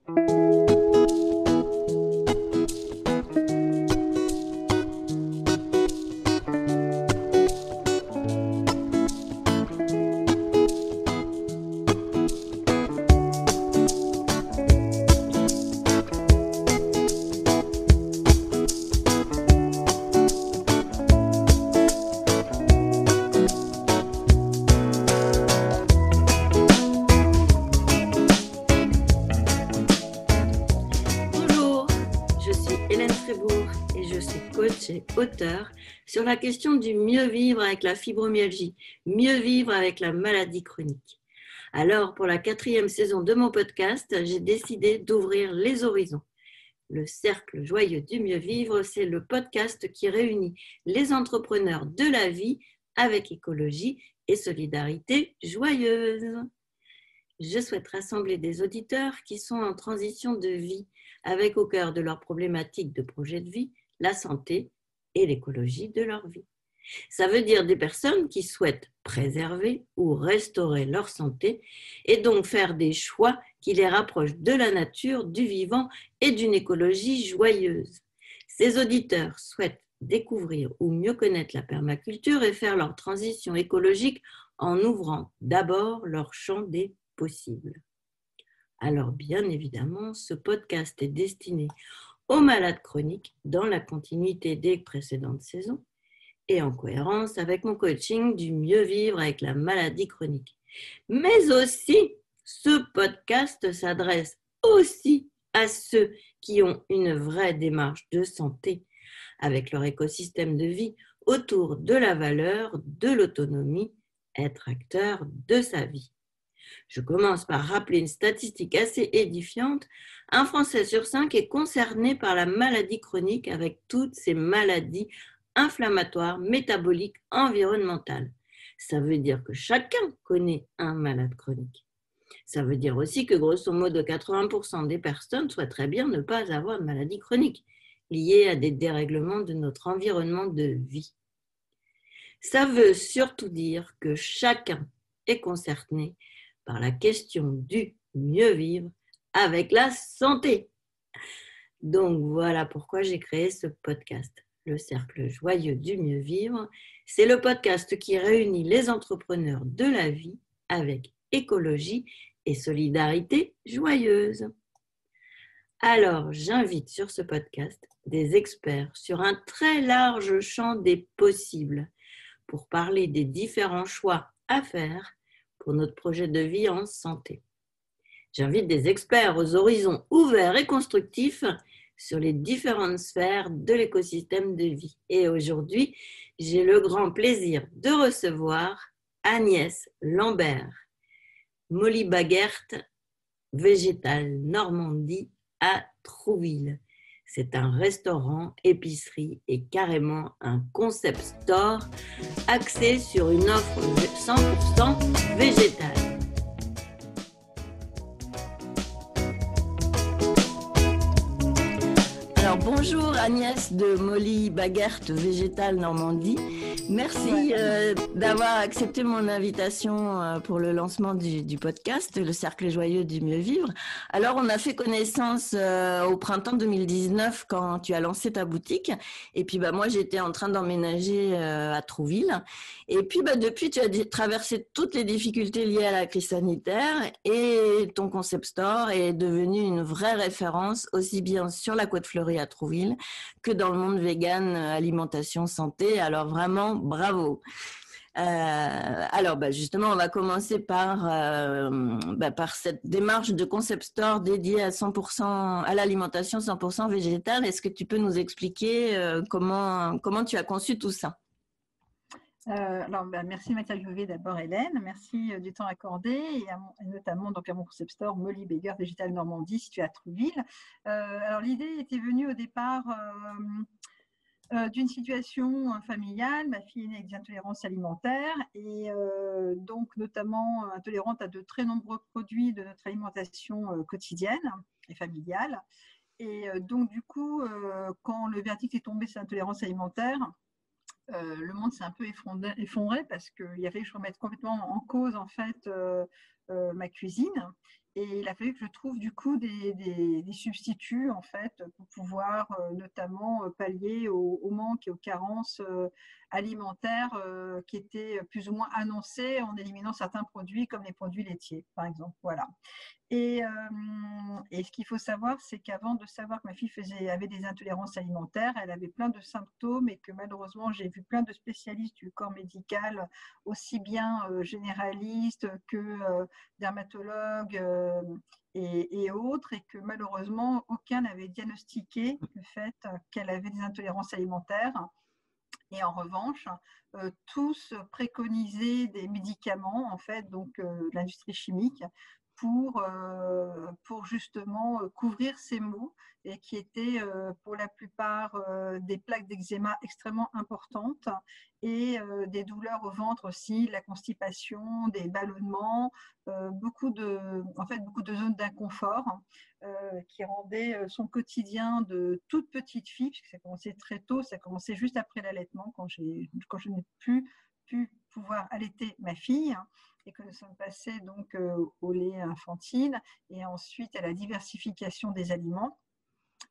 Bonjour, je suis Hélène Frébourg et je suis coach et auteure sur la question du mieux vivre avec la fibromyalgie, mieux vivre avec la maladie chronique. Alors, pour la 4e saison de mon podcast, j'ai décidé d'ouvrir les horizons. Le cercle joyeux du mieux vivre, c'est le podcast qui réunit les entrepreneurs de la vie avec écologie et solidarité joyeuse. Je souhaite rassembler des auditeurs qui sont en transition de vie, avec au cœur de leurs problématiques de projet de vie, la santé et l'écologie de leur vie. Ça veut dire des personnes qui souhaitent préserver ou restaurer leur santé et donc faire des choix qui les rapprochent de la nature, du vivant et d'une écologie joyeuse. Ces auditeurs souhaitent découvrir ou mieux connaître la permaculture et faire leur transition écologique en ouvrant d'abord leur champ des possibles. Alors bien évidemment, ce podcast est destiné aux malades chroniques dans la continuité des précédentes saisons et en cohérence avec mon coaching du mieux vivre avec la maladie chronique. Mais aussi, ce podcast s'adresse aussi à ceux qui ont une vraie démarche de santé avec leur écosystème de vie autour de la valeur, de l'autonomie, être acteur de sa vie. Je commence par rappeler une statistique assez édifiante. Un Français sur 5 est concerné par la maladie chronique avec toutes ces maladies inflammatoires, métaboliques, environnementales. Ça veut dire que chacun connaît un malade chronique. Ça veut dire aussi que grosso modo 80% des personnes souhaiteraient bien ne pas avoir de maladie chronique liée à des dérèglements de notre environnement de vie. Ça veut surtout dire que chacun est concerné par la question du mieux vivre avec la santé. Donc voilà pourquoi j'ai créé ce podcast. Le cercle joyeux du mieux vivre, c'est le podcast qui réunit les entrepreneurs de la vie avec écologie et solidarité joyeuse. Alors, j'invite sur ce podcast des experts sur un très large champ des possibles pour parler des différents choix à faire pour notre projet de vie en santé. J'invite des experts aux horizons ouverts et constructifs sur les différentes sphères de l'écosystème de vie. Et aujourd'hui, j'ai le grand plaisir de recevoir Agnès Lambert, Molly Baguert, Végétal Normandie à Trouville. C'est un restaurant, épicerie et carrément un concept store axé sur une offre 100% végétale. Alors bonjour Agnès de Molly Baguert Végétal Normandie. Merci d'avoir accepté mon invitation pour le lancement du podcast, le cercle joyeux du mieux vivre. Alors, on a fait connaissance au printemps 2019 quand tu as lancé ta boutique. Et puis, moi, j'étais en train d'emménager à Trouville. Et puis, depuis, tu as traversé toutes les difficultés liées à la crise sanitaire et ton concept store est devenu une vraie référence aussi bien sur la Côte Fleurie à Trouville que dans le monde vegan, alimentation, santé. Alors, vraiment, bravo. Alors, justement, on va commencer par cette démarche de concept store dédiée à 100% à l'alimentation 100% végétale. Est-ce que tu peux nous expliquer comment tu as conçu tout ça? Merci de m'interviewer d'abord, Hélène. Merci du temps accordé et notamment donc, à mon concept store Molly Baguert Végétal Normandie situé à Trouville. Alors, l'idée était venue au départ d'une situation familiale. Ma fille est née avec des intolérances alimentaires et donc notamment intolérante à de très nombreux produits de notre alimentation quotidienne et familiale. Et donc du coup, quand le verdict est tombé sur l'intolérance alimentaire, le monde s'est un peu effondré parce qu'il y avait, je remette complètement en cause en fait ma cuisine. Et il a fallu que je trouve du coup des substituts en fait pour pouvoir notamment pallier au manque et aux carences alimentaires qui étaient plus ou moins annoncées en éliminant certains produits comme les produits laitiers par exemple. Voilà. Et ce qu'il faut savoir, c'est qu'avant de savoir que ma fille avait des intolérances alimentaires, elle avait plein de symptômes et que malheureusement, j'ai vu plein de spécialistes du corps médical, aussi bien généralistes que dermatologues et autres, et que malheureusement, aucun n'avait diagnostiqué le fait qu'elle avait des intolérances alimentaires. Et en revanche, tous préconisaient des médicaments, en fait, donc l'industrie chimique, pour justement couvrir ces maux et qui étaient pour la plupart des plaques d'eczéma extrêmement importantes et des douleurs au ventre aussi, la constipation, des ballonnements, beaucoup de zones d'inconfort qui rendaient son quotidien de toute petite fille, puisque ça commençait très tôt, ça commençait juste après l'allaitement quand je n'ai plus pu pouvoir allaiter ma fille et que nous sommes passés donc au lait infantile et ensuite à la diversification des aliments.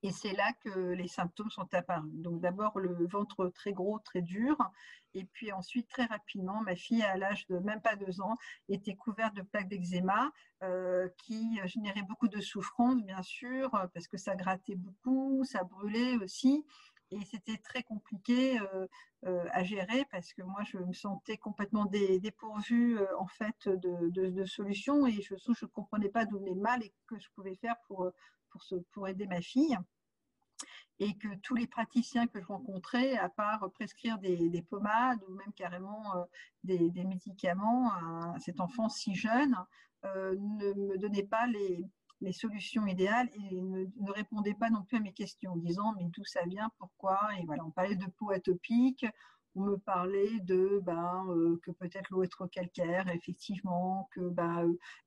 Et c'est là que les symptômes sont apparus. Donc d'abord le ventre très gros, très dur, et puis ensuite très rapidement, ma fille à l'âge de même pas 2 ans était couverte de plaques d'eczéma qui généraient beaucoup de souffrance bien sûr parce que ça grattait beaucoup, ça brûlait aussi. Et c'était très compliqué à gérer parce que moi, je me sentais complètement dépourvue en fait de solutions et je ne comprenais pas d'où venait le mal et que je pouvais faire pour aider ma fille. Et que tous les praticiens que je rencontrais, à part prescrire des pommades ou même carrément des médicaments à cet enfant si jeune, ne me donnaient pas les solutions idéales et ne répondaient pas non plus à mes questions en disant mais d'où ça vient, pourquoi. Et voilà, on parlait de peau atopique, on me parlait que peut-être l'eau est trop calcaire, effectivement, que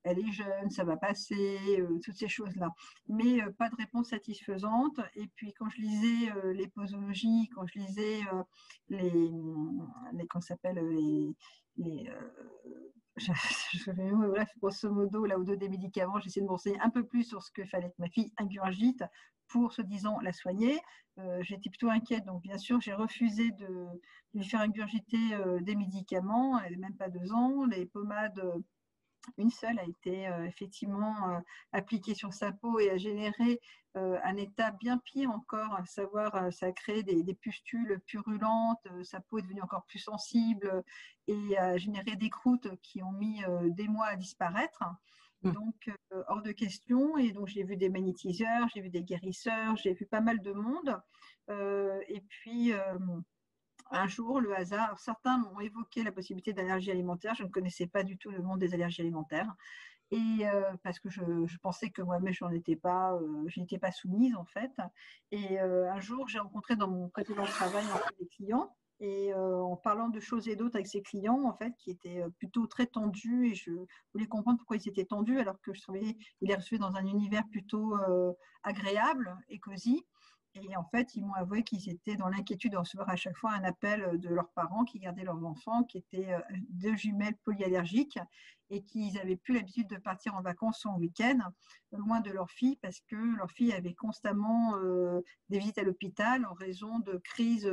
elle est jeune, ça va passer, toutes ces choses-là. Mais pas de réponse satisfaisante. Et puis quand je lisais les posologies, quand je lisais qu'on s'appelle les bref, grosso modo, là, au dos des médicaments, j'essaie de me renseigner un peu plus sur ce que fallait que ma fille ingurgite pour, se disant, la soigner. J'étais plutôt inquiète, donc bien sûr, j'ai refusé de lui faire ingurgiter des médicaments. Elle n'a même pas 2 ans. Les pommades, une seule a été effectivement appliquée sur sa peau et a généré un état bien pire encore, à savoir ça a créé des pustules purulentes, sa peau est devenue encore plus sensible et a généré des croûtes qui ont mis des mois à disparaître. Donc, hors de question. Et donc, j'ai vu des magnétiseurs, j'ai vu des guérisseurs, j'ai vu pas mal de monde. Et puis, un jour, le hasard, alors certains m'ont évoqué la possibilité d'allergie alimentaire. Je ne connaissais pas du tout le monde des allergies alimentaires. Et parce que je pensais que moi-même, je n'étais pas soumise en fait. Et un jour, j'ai rencontré dans mon précédent travail des clients. Et en parlant de choses et d'autres avec ces clients, en fait, qui étaient plutôt très tendus, et je voulais comprendre pourquoi ils étaient tendus, alors que ils les recevaient dans un univers plutôt agréable et cosy. Et en fait, ils m'ont avoué qu'ils étaient dans l'inquiétude de recevoir à chaque fois un appel de leurs parents qui gardaient leurs enfants, qui étaient 2 jumelles polyallergiques et qui n'avaient plus l'habitude de partir en vacances ou en week-end, loin de leur fille, parce que leur fille avait constamment des visites à l'hôpital en raison de crises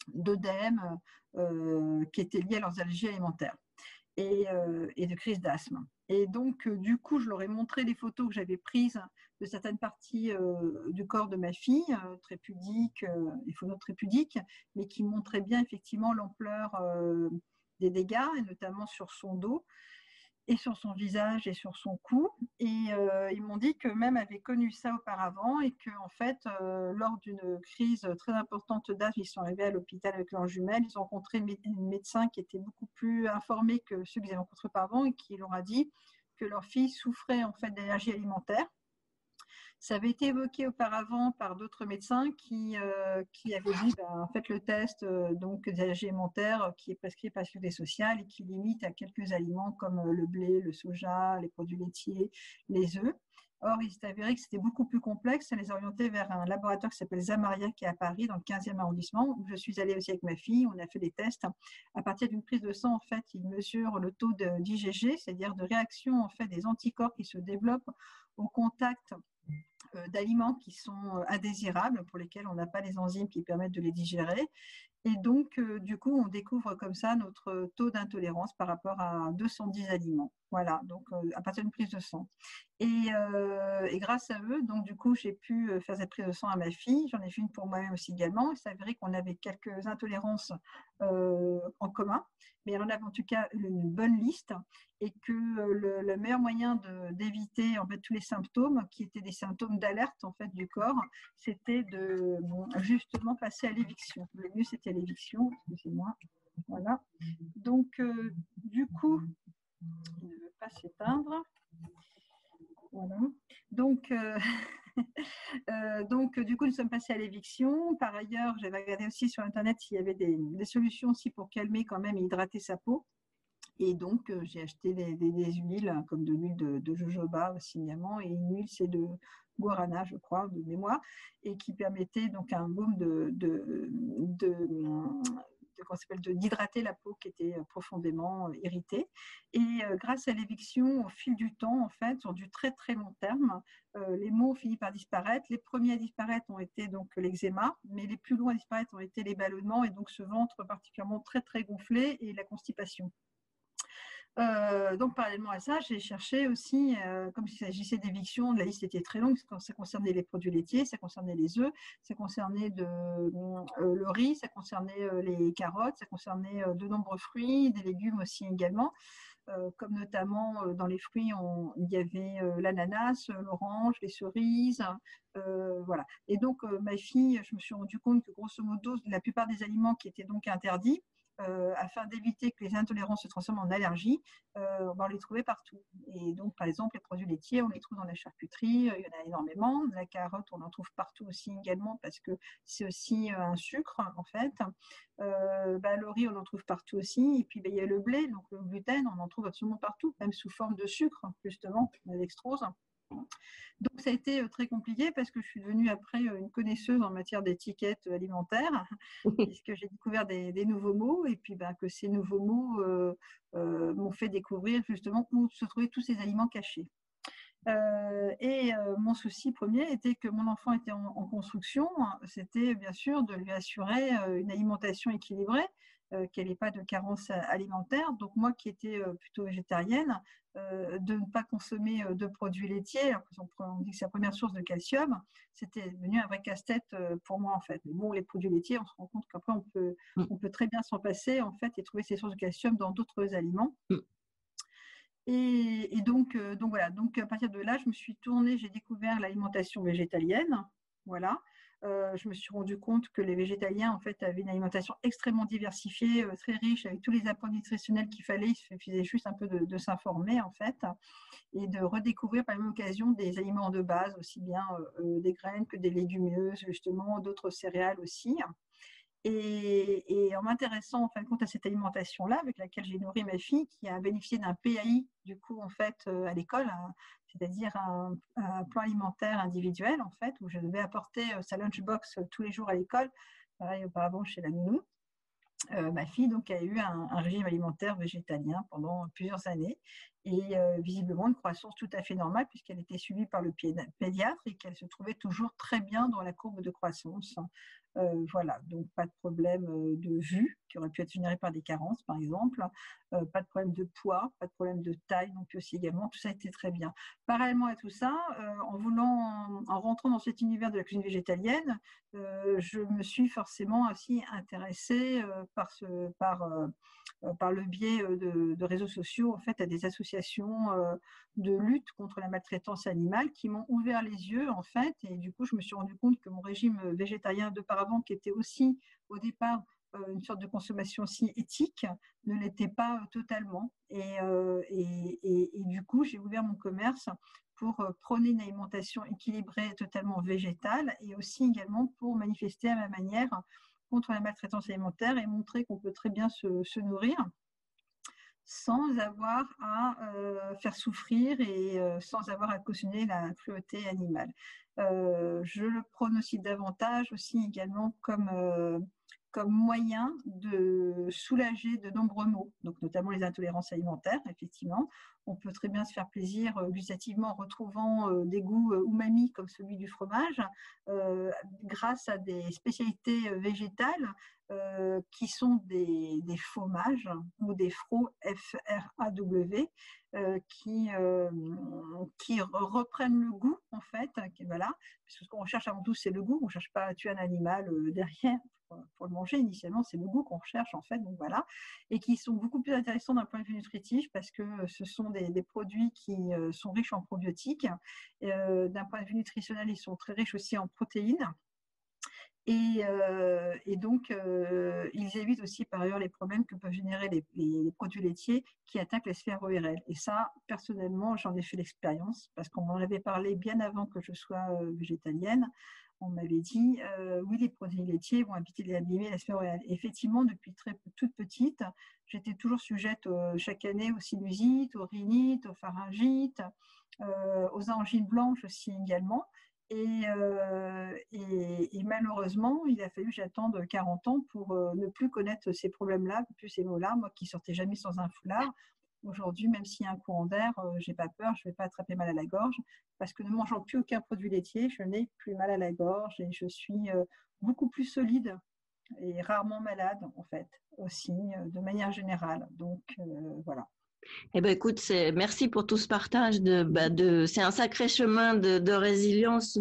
d'œdème qui étaient liées à leurs allergies alimentaires et de crises d'asthme. Et donc, du coup, je leur ai montré les photos que j'avais prises de certaines parties du corps de ma fille, très pudiques, des photos très pudiques, mais qui montraient bien effectivement l'ampleur des dégâts, et notamment sur son dos et sur son visage et sur son cou. Et ils m'ont dit qu'eux-mêmes avaient connu ça auparavant et qu'en fait, lors d'une crise très importante d'asthme, ils sont arrivés à l'hôpital avec leurs jumelles, ils ont rencontré un médecin qui était beaucoup plus informé que ceux qu'ils avaient rencontrés auparavant et qui leur a dit que leur fille souffrait en fait d'allergie alimentaire. Ça avait été évoqué auparavant par d'autres médecins qui avaient dit en fait, le test donc, des allergies alimentaires qui est prescrit par la sécurité sociale et qui limite à quelques aliments comme le blé, le soja, les produits laitiers, les œufs. Or, il s'est avéré que c'était beaucoup plus complexe. Ça les a orientés vers un laboratoire qui s'appelle Zamaria, qui est à Paris, dans le 15e arrondissement, où je suis allée aussi avec ma fille. On a fait des tests. À partir d'une prise de sang, en fait, ils mesurent le taux d'IgG, c'est-à-dire de réaction en fait, des anticorps qui se développent au contact d'aliments qui sont indésirables, pour lesquels on n'a pas les enzymes qui permettent de les digérer. Et donc, du coup, on découvre comme ça notre taux d'intolérance par rapport à 210 aliments. Voilà, donc à partir d'une prise de sang. Et grâce à eux, donc du coup, j'ai pu faire cette prise de sang à ma fille. J'en ai fait une pour moi-même aussi également. Il s'est avéré qu'on avait quelques intolérances en commun, mais on avait en tout cas une bonne liste et que le meilleur moyen d'éviter en fait tous les symptômes qui étaient des symptômes d'alerte en fait du corps, c'était de justement passer à l'éviction. Le mieux, c'était l'éviction, excusez-moi. Voilà. Donc, du coup, il ne veut pas s'éteindre. Voilà. Donc, donc, du coup, nous sommes passés à l'éviction. Par ailleurs, j'avais regardé aussi sur Internet s'il y avait des solutions aussi pour calmer quand même et hydrater sa peau. Et donc, j'ai acheté des huiles, comme de l'huile de jojoba aussi également, et une huile, c'est de guarana, je crois, de mémoire, et qui permettait donc un baume d'hydrater la peau qui était profondément irritée. Et grâce à l'éviction, au fil du temps, en fait, sur du très très long terme, les maux ont fini par disparaître. Les premiers à disparaître ont été donc l'eczéma, mais les plus longs à disparaître ont été les ballonnements et donc ce ventre particulièrement très très gonflé et la constipation. Donc, parallèlement à ça, j'ai cherché aussi, comme il s'agissait d'éviction, la liste était très longue, ça concernait les produits laitiers, ça concernait les œufs, ça concernait le riz, ça concernait les carottes, ça concernait de nombreux fruits, des légumes aussi également, comme notamment dans les fruits, il y avait l'ananas, l'orange, les cerises, voilà. Et donc, ma fille, je me suis rendu compte que grosso modo, la plupart des aliments qui étaient donc interdits, afin d'éviter que les intolérances se transforment en allergies, on les trouvait partout. Et donc, par exemple, les produits laitiers, on les trouve dans la charcuterie, il y en a énormément. La carotte, on en trouve partout aussi également parce que c'est aussi un sucre, en fait. Le riz, on en trouve partout aussi. Et puis, il y a le blé, donc le gluten, on en trouve absolument partout, même sous forme de sucre, justement, la dextrose. Donc, ça a été très compliqué parce que je suis devenue après une connaisseuse en matière d'étiquettes alimentaires, puisque j'ai découvert des nouveaux mots et puis que ces nouveaux mots m'ont fait découvrir justement où se trouvaient tous ces aliments cachés. Mon souci premier était que mon enfant était en construction, c'était bien sûr de lui assurer une alimentation équilibrée, qu'elle n'ait pas de carence alimentaire. Donc moi qui étais plutôt végétarienne, de ne pas consommer de produits laitiers, alors on dit que c'est la première source de calcium, c'était devenu un vrai casse-tête pour moi en fait. Mais bon, les produits laitiers, on se rend compte qu'après on peut très bien s'en passer en fait et trouver ces sources de calcium dans d'autres aliments. Et donc voilà, donc à partir de là, je me suis tournée, j'ai découvert l'alimentation végétalienne, voilà. Je me suis rendu compte que les végétaliens en fait avaient une alimentation extrêmement diversifiée, très riche, avec tous les apports nutritionnels qu'il fallait. Il suffisait juste un peu de s'informer en fait et de redécouvrir par la même occasion des aliments de base, aussi bien des graines que des légumineuses, justement, d'autres céréales aussi. Et en m'intéressant en fin de compte à cette alimentation-là, avec laquelle j'ai nourri ma fille, qui a bénéficié d'un PAI du coup en fait à l'école, c'est-à-dire un plan alimentaire individuel en fait, où je devais apporter sa lunchbox tous les jours à l'école, pareil auparavant chez la nounou. Ma fille donc a eu un régime alimentaire végétalien pendant plusieurs années et visiblement une croissance tout à fait normale puisqu'elle était suivie par le pédiatre et qu'elle se trouvait toujours très bien dans la courbe de croissance. Voilà, donc pas de problème de vue qui aurait pu être généré par des carences par exemple, pas de problème de poids, pas de problème de taille non plus aussi également, tout ça était très bien. Parallèlement à tout ça, en rentrant dans cet univers de la cuisine végétalienne, je me suis forcément aussi intéressée par le biais de réseaux sociaux en fait, à des associations de lutte contre la maltraitance animale qui m'ont ouvert les yeux en fait, et du coup je me suis rendu compte que mon régime végétarien d'auparavant, qui était aussi au départ une sorte de consommation aussi éthique, ne l'était pas totalement. Et du coup, j'ai ouvert mon commerce pour prôner une alimentation équilibrée, totalement végétale, et aussi également pour manifester à ma manière contre la maltraitance alimentaire et montrer qu'on peut très bien se nourrir sans avoir à faire souffrir et sans avoir à cautionner la cruauté animale. Je le prône aussi davantage aussi également comme moyen de soulager de nombreux maux, donc notamment les intolérances alimentaires, effectivement. On peut très bien se faire plaisir gustativement en retrouvant des goûts umami comme celui du fromage, grâce à des spécialités végétales qui sont des fromages ou des frots F-R-A-W qui reprennent le goût en fait, voilà, parce que ce qu'on recherche avant tout c'est le goût, on ne cherche pas à tuer un animal derrière pour le manger initialement, c'est le goût qu'on recherche en fait, donc voilà, et qui sont beaucoup plus intéressants d'un point de vue nutritif parce que ce sont des produits qui sont riches en probiotiques, d'un point de vue nutritionnel ils sont très riches aussi en protéines. Et donc, ils évitent aussi par ailleurs les problèmes que peuvent générer les produits laitiers qui attaquent les sphères ORL. Et ça, personnellement, j'en ai fait l'expérience parce qu'on m'en avait parlé bien avant que je sois végétalienne. On m'avait dit, oui, les produits laitiers vont abîmer la sphère ORL. Et effectivement, depuis toute petite, j'étais toujours sujette chaque année aux sinusites, aux rhinites, aux pharyngites, aux angines blanches aussi également. Et malheureusement, il a fallu que j'attende 40 ans pour ne plus connaître ces problèmes-là, plus ces mots-là, moi qui sortais jamais sans un foulard. Aujourd'hui, même s'il y a un courant d'air, j'ai pas peur, je vais pas attraper mal à la gorge, parce que ne mangeant plus aucun produit laitier, je n'ai plus mal à la gorge et je suis beaucoup plus solide et rarement malade, en fait, aussi, de manière générale. Donc, voilà. Eh ben, écoute, merci pour tout ce partage c'est un sacré chemin de résilience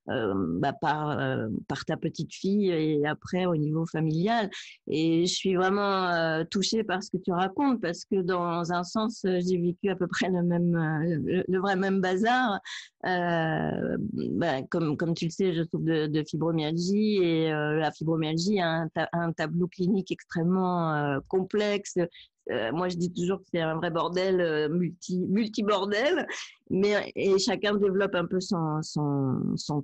par ta petite fille et après au niveau familial. Et je suis vraiment touchée par ce que tu racontes parce que dans un sens, j'ai vécu à peu près le vrai même bazar. Comme tu le sais, je souffre de fibromyalgie et la fibromyalgie a un tableau clinique extrêmement complexe. Moi, je dis toujours que c'est un vrai bordel, multi-bordel, et chacun développe un peu son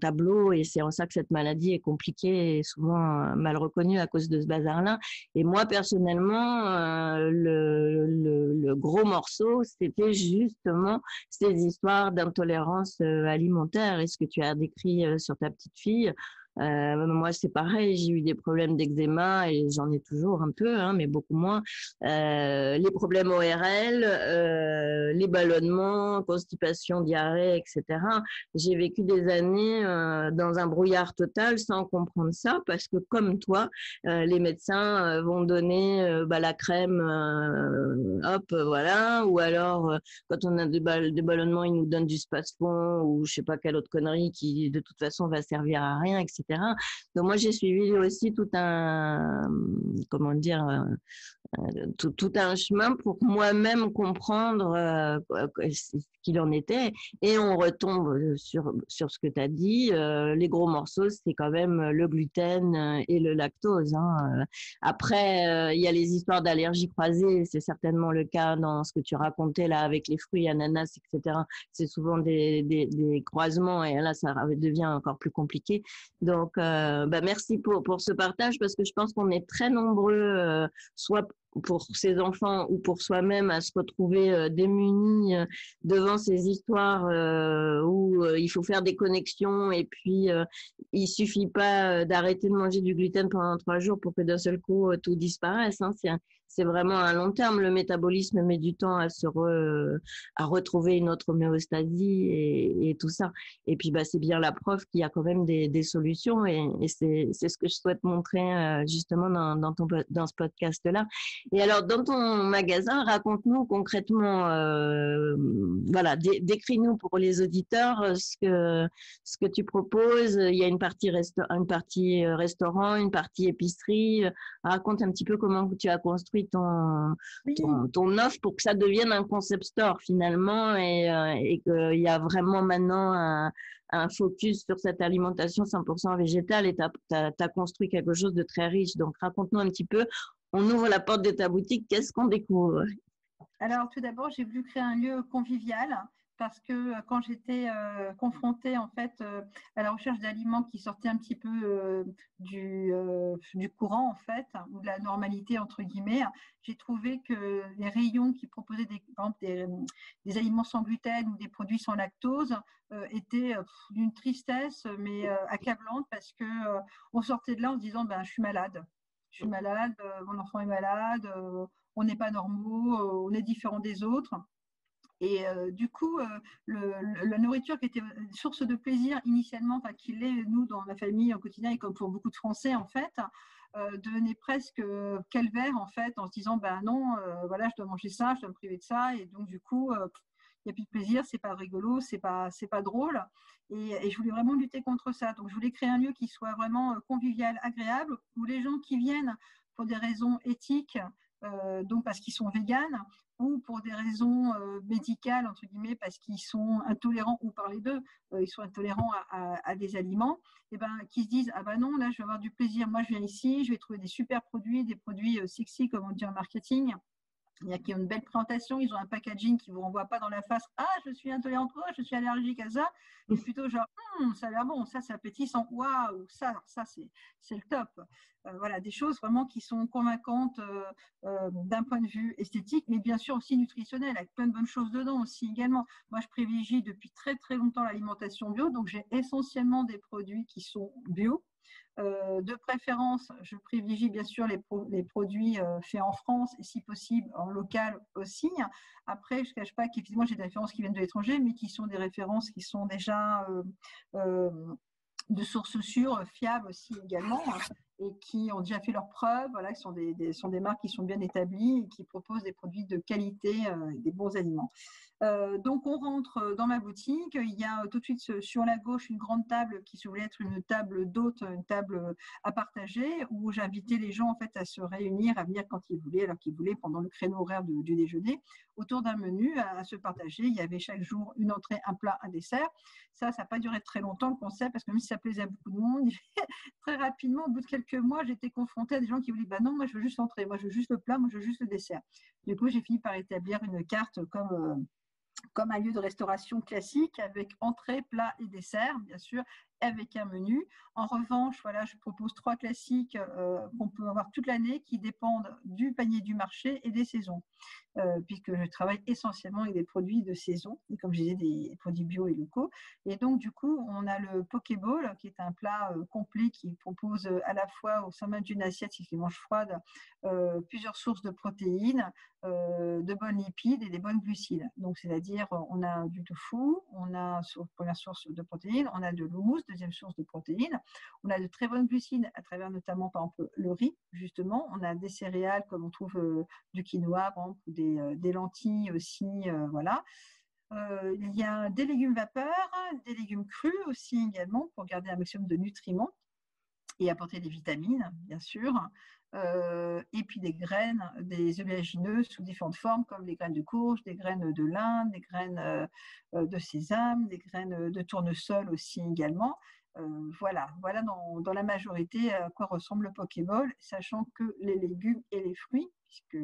tableau, et c'est en ça que cette maladie est compliquée et souvent mal reconnue à cause de ce bazar-là. Et moi, personnellement, le gros morceau, c'était justement ces histoires d'intolérance alimentaire, et ce que tu as décrit sur ta petite fille. Moi, c'est pareil, j'ai eu des problèmes d'eczéma et j'en ai toujours un peu, mais beaucoup moins. Les problèmes ORL, les ballonnements, constipation, diarrhée, etc. J'ai vécu des années dans un brouillard total sans comprendre ça parce que comme toi, les médecins vont donner la crème, hop, voilà, ou alors quand on a des ballonnements, ils nous donnent du Spasfon ou je sais pas quelle autre connerie qui de toute façon va servir à rien, etc. Donc moi j'ai suivi aussi tout un tout un chemin pour moi-même comprendre ce qu'il en était. Et on retombe sur ce que tu as dit. Les gros morceaux, c'est quand même le gluten et le lactose. Après, il y a les histoires d'allergies croisées. C'est certainement le cas dans ce que tu racontais là avec les fruits, ananas, etc. C'est souvent des croisements et là, ça devient encore plus compliqué. Donc, merci pour ce partage parce que je pense qu'on est très nombreux, soit pour ses enfants ou pour soi-même à se retrouver démunis devant ces histoires où il faut faire des connexions et puis il suffit pas d'arrêter de manger du gluten pendant 3 jours pour que d'un seul coup tout disparaisse. C'est vraiment à long terme. Le métabolisme met du temps à retrouver une autre homéostasie et tout ça. Et puis c'est bien la preuve qu'il y a quand même des solutions et c'est ce que je souhaite montrer justement dans ce podcast-là. Et alors, dans ton magasin, raconte-nous concrètement, décris-nous pour les auditeurs ce que tu proposes. Il y a une partie restaurant, une partie épicerie. Raconte un petit peu comment tu as construit ton offre pour que ça devienne un concept store finalement et qu'il y a vraiment maintenant un focus sur cette alimentation 100% végétale et tu as construit quelque chose de très riche. Donc, raconte-nous un petit peu. On ouvre la porte de ta boutique, qu'est-ce qu'on découvre? Alors, tout d'abord, j'ai voulu créer un lieu convivial parce que quand j'étais confrontée en fait à la recherche d'aliments qui sortaient un petit peu du courant en fait, ou de la normalité entre guillemets, j'ai trouvé que les rayons qui proposaient par exemple des aliments sans gluten ou des produits sans lactose étaient d'une tristesse mais accablante, parce que on sortait de là en se disant je suis malade. Je suis malade, mon enfant est malade, on n'est pas normaux, on est différent des autres. Et du coup, la nourriture qui était une source de plaisir initialement, enfin, qui l'est, nous, dans ma famille, au quotidien, et comme pour beaucoup de Français, en fait, devenait presque calvaire, en fait, en se disant, non, voilà, je dois manger ça, je dois me priver de ça. Et donc, du coup, il n'y a plus de plaisir, c'est pas rigolo, c'est pas drôle. Et je voulais vraiment lutter contre ça. Donc, je voulais créer un lieu qui soit vraiment convivial, agréable, où les gens qui viennent pour des raisons éthiques, donc parce qu'ils sont véganes, ou pour des raisons médicales, entre guillemets, parce qu'ils sont intolérants, ou par les deux, ils sont intolérants à des aliments, et qui se disent, non, là, je vais avoir du plaisir. Moi, je viens ici, je vais trouver des super produits, des produits sexy, comme on dit en marketing. Il y a qui ont une belle présentation, ils ont un packaging qui ne vous renvoie pas dans la face. Ah, je suis intolérante, je suis allergique à ça. Mais plutôt genre, ça a l'air bon, ça c'est appétissant, waouh, ça c'est le top. Voilà, des choses vraiment qui sont convaincantes d'un point de vue esthétique, mais bien sûr aussi nutritionnel, avec plein de bonnes choses dedans aussi également. Moi, je privilégie depuis très très longtemps l'alimentation bio, donc j'ai essentiellement des produits qui sont bio. De préférence, je privilégie bien sûr les produits faits en France et si possible en local aussi. Après, je ne cache pas qu'effectivement, j'ai des références qui viennent de l'étranger, mais qui sont des références qui sont déjà de sources sûres, fiables aussi également, et qui ont déjà fait leurs preuves, voilà, qui sont des marques qui sont bien établies et qui proposent des produits de qualité, des bons aliments. Donc, on rentre dans ma boutique. Il y a tout de suite sur la gauche une grande table qui se voulait être une table d'hôte, une table à partager, où j'invitais les gens en fait à se réunir, à venir quand ils voulaient, alors qu'ils voulaient, pendant le créneau horaire du déjeuner, autour d'un menu à se partager. Il y avait chaque jour une entrée, un plat, un dessert. Ça n'a pas duré très longtemps, le concept, parce que même si ça plaisait à beaucoup de monde, très rapidement, au bout de quelques mois, j'étais confrontée à des gens qui voulaient non, moi je veux juste l'entrée, moi je veux juste le plat, moi je veux juste le dessert. Du coup, j'ai fini par établir une carte comme un lieu de restauration classique, avec entrée, plat et dessert, bien sûr, avec un menu. En revanche, voilà, je propose 3 classiques qu'on peut avoir toute l'année, qui dépendent du panier du marché et des saisons, puisque je travaille essentiellement avec des produits de saison, et comme je disais, des produits bio et locaux. Et donc, du coup, on a le Pokéball, qui est un plat complet qui propose à la fois au sein même d'une assiette, si je les mange froide, plusieurs sources de protéines, de bonnes lipides et des bonnes glucides. Donc, c'est-à-dire, on a du tofu, on a première source de protéines, on a de l'houmous, deuxième source de protéines, on a de très bonnes glucides à travers notamment, par exemple, le riz, justement. On a des céréales comme on trouve du quinoa, par exemple, ou des lentilles aussi, voilà. Il y a des légumes vapeur, des légumes crus aussi également, pour garder un maximum de nutriments et apporter des vitamines, bien sûr. Et puis des graines, des oléagineux sous différentes formes, comme les graines de courge, des graines de lin, des graines de sésame, des graines de tournesol aussi également. Voilà dans la majorité à quoi ressemble le Pokéball, sachant que les légumes et les fruits, puisque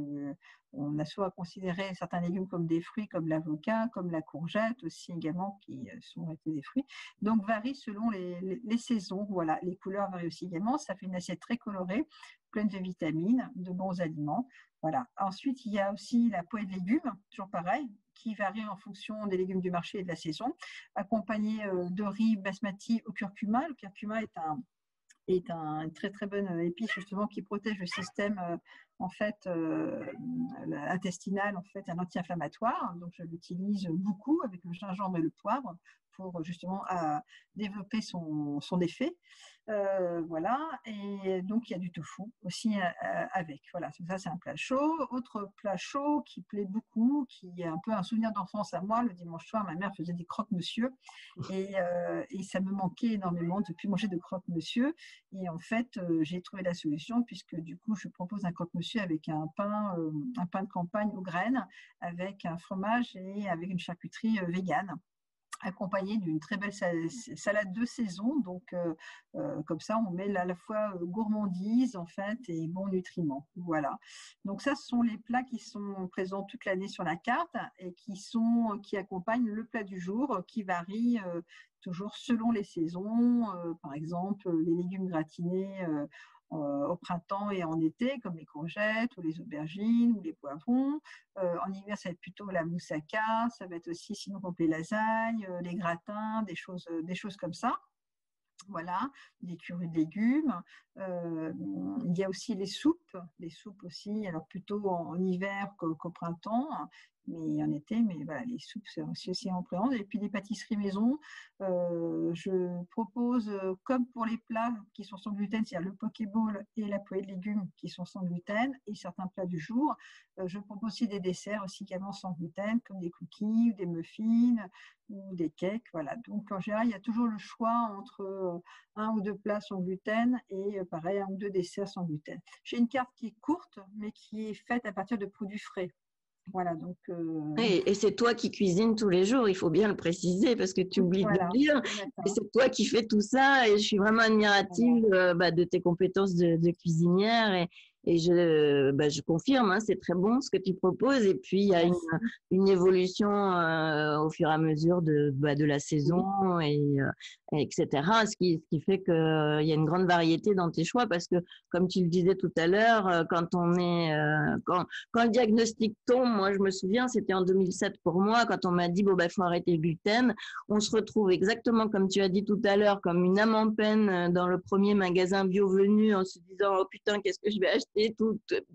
on a souvent considéré certains légumes comme des fruits, comme l'avocat, comme la courgette aussi également, qui sont des fruits, donc varient selon les saisons. Voilà, les couleurs varient aussi également. Ça fait une assiette très colorée, pleine de vitamines, de bons aliments. Voilà. Ensuite, il y a aussi la poêle de légumes, toujours pareil, qui varie en fonction des légumes du marché et de la saison, accompagné de riz basmati au curcuma. Le curcuma est un très très bonne épice justement qui protège le système en fait intestinal, en fait un anti-inflammatoire. Donc je l'utilise beaucoup avec le gingembre et le poivre pour justement développer son effet. Voilà, et donc il y a du tofu aussi avec. Voilà, ça c'est un plat chaud. Autre plat chaud qui plaît beaucoup, qui est un peu un souvenir d'enfance à moi. Le dimanche soir, ma mère faisait des croque-monsieur et ça me manquait énormément de plus manger de croque-monsieur. Et en fait, j'ai trouvé la solution, puisque du coup, je propose un croque-monsieur avec un pain de campagne aux graines, avec un fromage et avec une charcuterie végane. accompagné d'une très belle salade de saison. Donc, comme ça, on mêle à la fois gourmandise, en fait, et bons nutriments. Voilà. Donc, ça, ce sont les plats qui sont présents toute l'année sur la carte et qui accompagnent le plat du jour, qui varie toujours selon les saisons. Par exemple, les légumes gratinés au printemps et en été, comme les courgettes ou les aubergines ou les poivrons. En hiver, ça va être plutôt la moussaka, ça va être aussi sinon donc les lasagnes, les gratins, des choses comme ça. Voilà, des currys de légumes. Il y a aussi les soupes aussi, alors plutôt en hiver qu'au printemps, mais en été, mais voilà, les soupes, c'est aussi en présence. Et puis des pâtisseries maison. Je propose, comme pour les plats qui sont sans gluten, c'est-à-dire le pokéball et la poêlée de légumes qui sont sans gluten, et certains plats du jour, je propose aussi des desserts aussi également sans gluten, comme des cookies ou des muffins ou des cakes. Voilà. Donc en général, il y a toujours le choix entre un ou deux plats sans gluten et pareil, un ou deux desserts sans gluten. J'ai une carte qui est courte, mais qui est faite à partir de produits frais. Voilà, donc. Et c'est toi qui cuisines tous les jours, il faut bien le préciser parce que tu oublies de le dire. Et c'est toi qui fais tout ça et je suis vraiment admirative de tes compétences de cuisinière et je confirme, hein, c'est très bon ce que tu proposes. Et puis il y a une évolution au fur et à mesure de la saison etc. Ce qui fait qu'il y a une grande variété dans tes choix parce que comme tu le disais tout à l'heure, quand le diagnostic tombe, moi je me souviens, c'était en 2007 pour moi, quand on m'a dit bon faut arrêter le gluten, on se retrouve exactement comme tu as dit tout à l'heure, comme une âme en peine dans le premier magasin bio venu en se disant oh putain qu'est-ce que je vais acheter,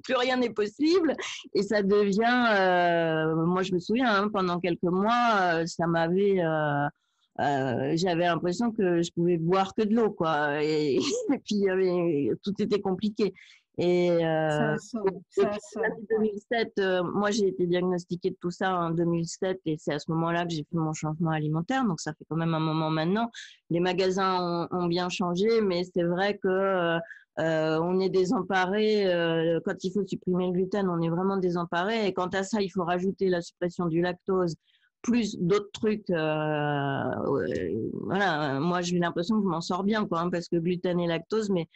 plus rien n'est possible et ça devient, moi je me souviens pendant quelques mois, ça m'avait j'avais l'impression que je pouvais boire que de l'eau quoi et puis tout était compliqué. Et, depuis 2007, moi j'ai été diagnostiquée de tout ça en 2007 et c'est à ce moment-là que j'ai fait mon changement alimentaire. Donc ça fait quand même un moment maintenant. Les magasins ont bien changé, mais c'est vrai que on est désemparé quand il faut supprimer le gluten, on est vraiment désemparé. Et quant à ça, il faut rajouter la suppression du lactose plus d'autres trucs. Voilà, moi j'ai l'impression que je m'en sors bien, quoi, parce que gluten et lactose, mais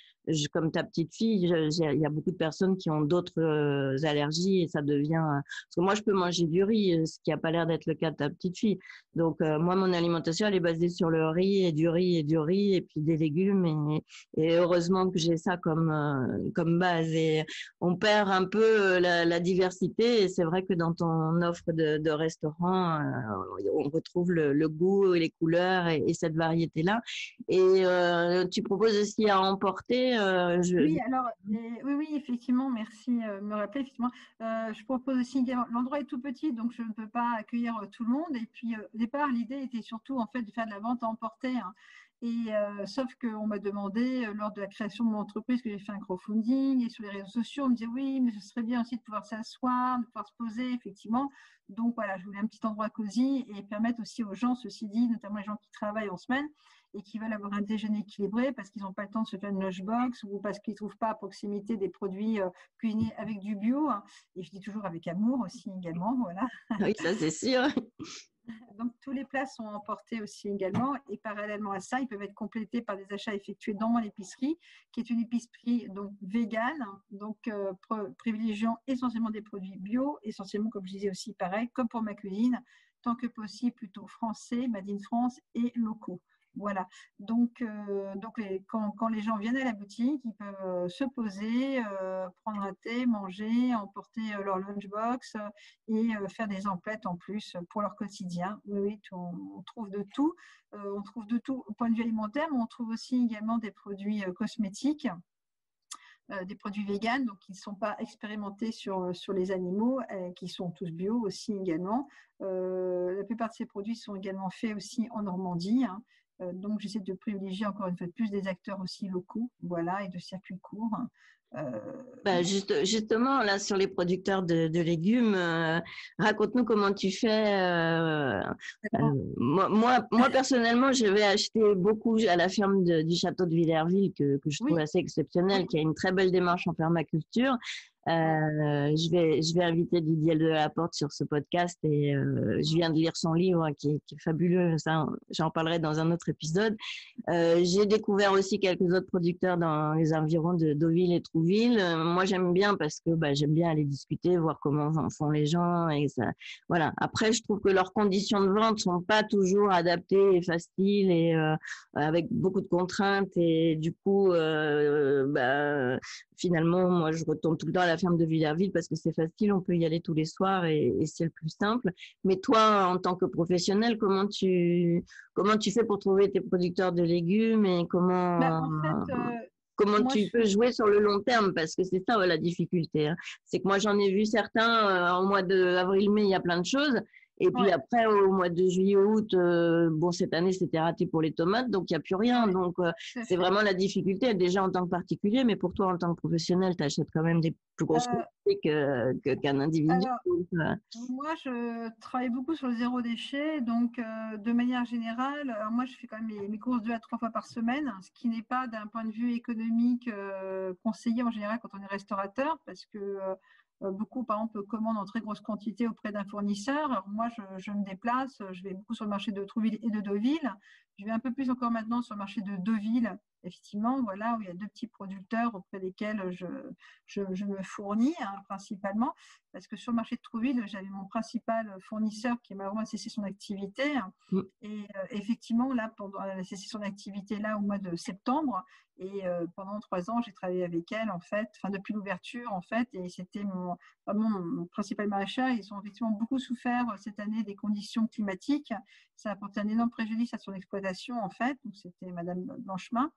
comme ta petite fille, il y a beaucoup de personnes qui ont d'autres allergies et ça devient. Parce que moi je peux manger du riz, ce qui a pas l'air d'être le cas de ta petite fille. Donc moi mon alimentation elle est basée sur le riz et du riz et du riz et puis des légumes et heureusement que j'ai ça comme base et on perd un peu la diversité et c'est vrai que dans ton offre de restaurant on retrouve le goût et les couleurs et cette variété-là. Et tu proposes aussi à emporter. Oui, alors, oui, effectivement, merci de me rappeler. Effectivement, je propose aussi, l'endroit est tout petit, donc je ne peux pas accueillir tout le monde. Et puis, au départ, l'idée était surtout en fait de faire de la vente à emporter. Hein. Et sauf qu'on m'a demandé lors de la création de mon entreprise que j'ai fait un crowdfunding et sur les réseaux sociaux, on me disait oui, mais ce serait bien aussi de pouvoir s'asseoir, de pouvoir se poser, effectivement. Donc voilà, je voulais un petit endroit cosy et permettre aussi aux gens, ceci dit, notamment les gens qui travaillent en semaine et qui veulent avoir un déjeuner équilibré parce qu'ils n'ont pas le temps de se faire une lunchbox ou parce qu'ils ne trouvent pas à proximité des produits cuisinés avec du bio. Hein. Et je dis toujours avec amour aussi également, voilà. Oui, ça c'est sûr. Donc, tous les plats sont emportés aussi également. Et parallèlement à ça, ils peuvent être complétés par des achats effectués dans mon épicerie, qui est une épicerie donc végane, donc privilégiant essentiellement des produits bio, essentiellement, comme je disais aussi, pareil, comme pour ma cuisine, tant que possible, plutôt français, made in France et locaux. Voilà. Donc quand les gens viennent à la boutique, ils peuvent se poser, prendre un thé, manger, emporter leur lunchbox et faire des emplettes en plus pour leur quotidien. Oui, on trouve de tout. On trouve de tout au point de vue alimentaire, mais on trouve aussi également des produits cosmétiques. Des produits véganes, donc qui ne sont pas expérimentés sur les animaux, qui sont tous bio aussi également. La plupart de ces produits sont également faits aussi en Normandie. Hein. Donc, j'essaie de privilégier encore une fois de plus des acteurs aussi locaux, voilà, et de circuits courts. Justement, là, sur les producteurs de légumes, raconte-nous comment tu fais. Moi, personnellement, je vais acheter beaucoup à la ferme du château de Villerville, que je trouve assez exceptionnelle, qui a une très belle démarche en permaculture. Je vais inviter Didier Delaporte sur ce podcast et je viens de lire son livre qui est fabuleux. Ça, j'en parlerai dans un autre épisode. J'ai découvert aussi quelques autres producteurs dans les environs de Deauville et Trouville. Moi, j'aime bien parce que j'aime bien aller discuter, voir comment font les gens et ça. Voilà. Après, je trouve que leurs conditions de vente sont pas toujours adaptées et faciles et avec beaucoup de contraintes et du coup, finalement, moi, je retourne tout le temps à la ferme de Villerville parce que c'est facile, on peut y aller tous les soirs et c'est le plus simple. Mais toi, en tant que professionnel, comment tu fais pour trouver tes producteurs de légumes et En fait, comment moi, tu peux jouer sur le long terme? Parce que c'est ça la difficulté, hein. C'est que moi, j'en ai vu certains au mois d'avril-mai, il y a plein de choses. Et puis ouais, après, au mois de juillet-août, bon, cette année, c'était raté pour les tomates, donc il n'y a plus rien. ouais, Donc, tout à c'est fait. vraiment la difficulté, déjà en tant que particulier, mais pour toi, en tant que professionnel, tu achètes quand même des plus grosses Euh, quantités qu'un individu. alors, Donc, moi, je travaille beaucoup sur le zéro déchet, donc de manière générale, alors moi, je fais quand même mes courses 2 à 3 fois par semaine, ce qui n'est pas d'un point de vue économique conseillé en général quand on est restaurateur, parce que beaucoup, par exemple, commandent en très grosse quantité auprès d'un fournisseur. Alors, moi, je me déplace, je vais beaucoup sur le marché de Trouville et de Deauville. Je vais un peu plus encore maintenant sur le marché de Deauville, effectivement, voilà, où il y a 2 petits producteurs auprès desquels je me fournis principalement. Parce que sur le marché de Trouville, j'avais mon principal fournisseur qui m'a cessé son activité. Et effectivement, là, pendant la cessé son activité là au mois de septembre, et pendant 3 ans, j'ai travaillé avec elle, en fait, enfin depuis l'ouverture, en fait, et c'était vraiment mon principal maraîcher. Ils ont effectivement beaucoup souffert cette année des conditions climatiques. Ça a apporté un énorme préjudice à son exploitation, en fait. Donc, c'était Madame Blanchemin.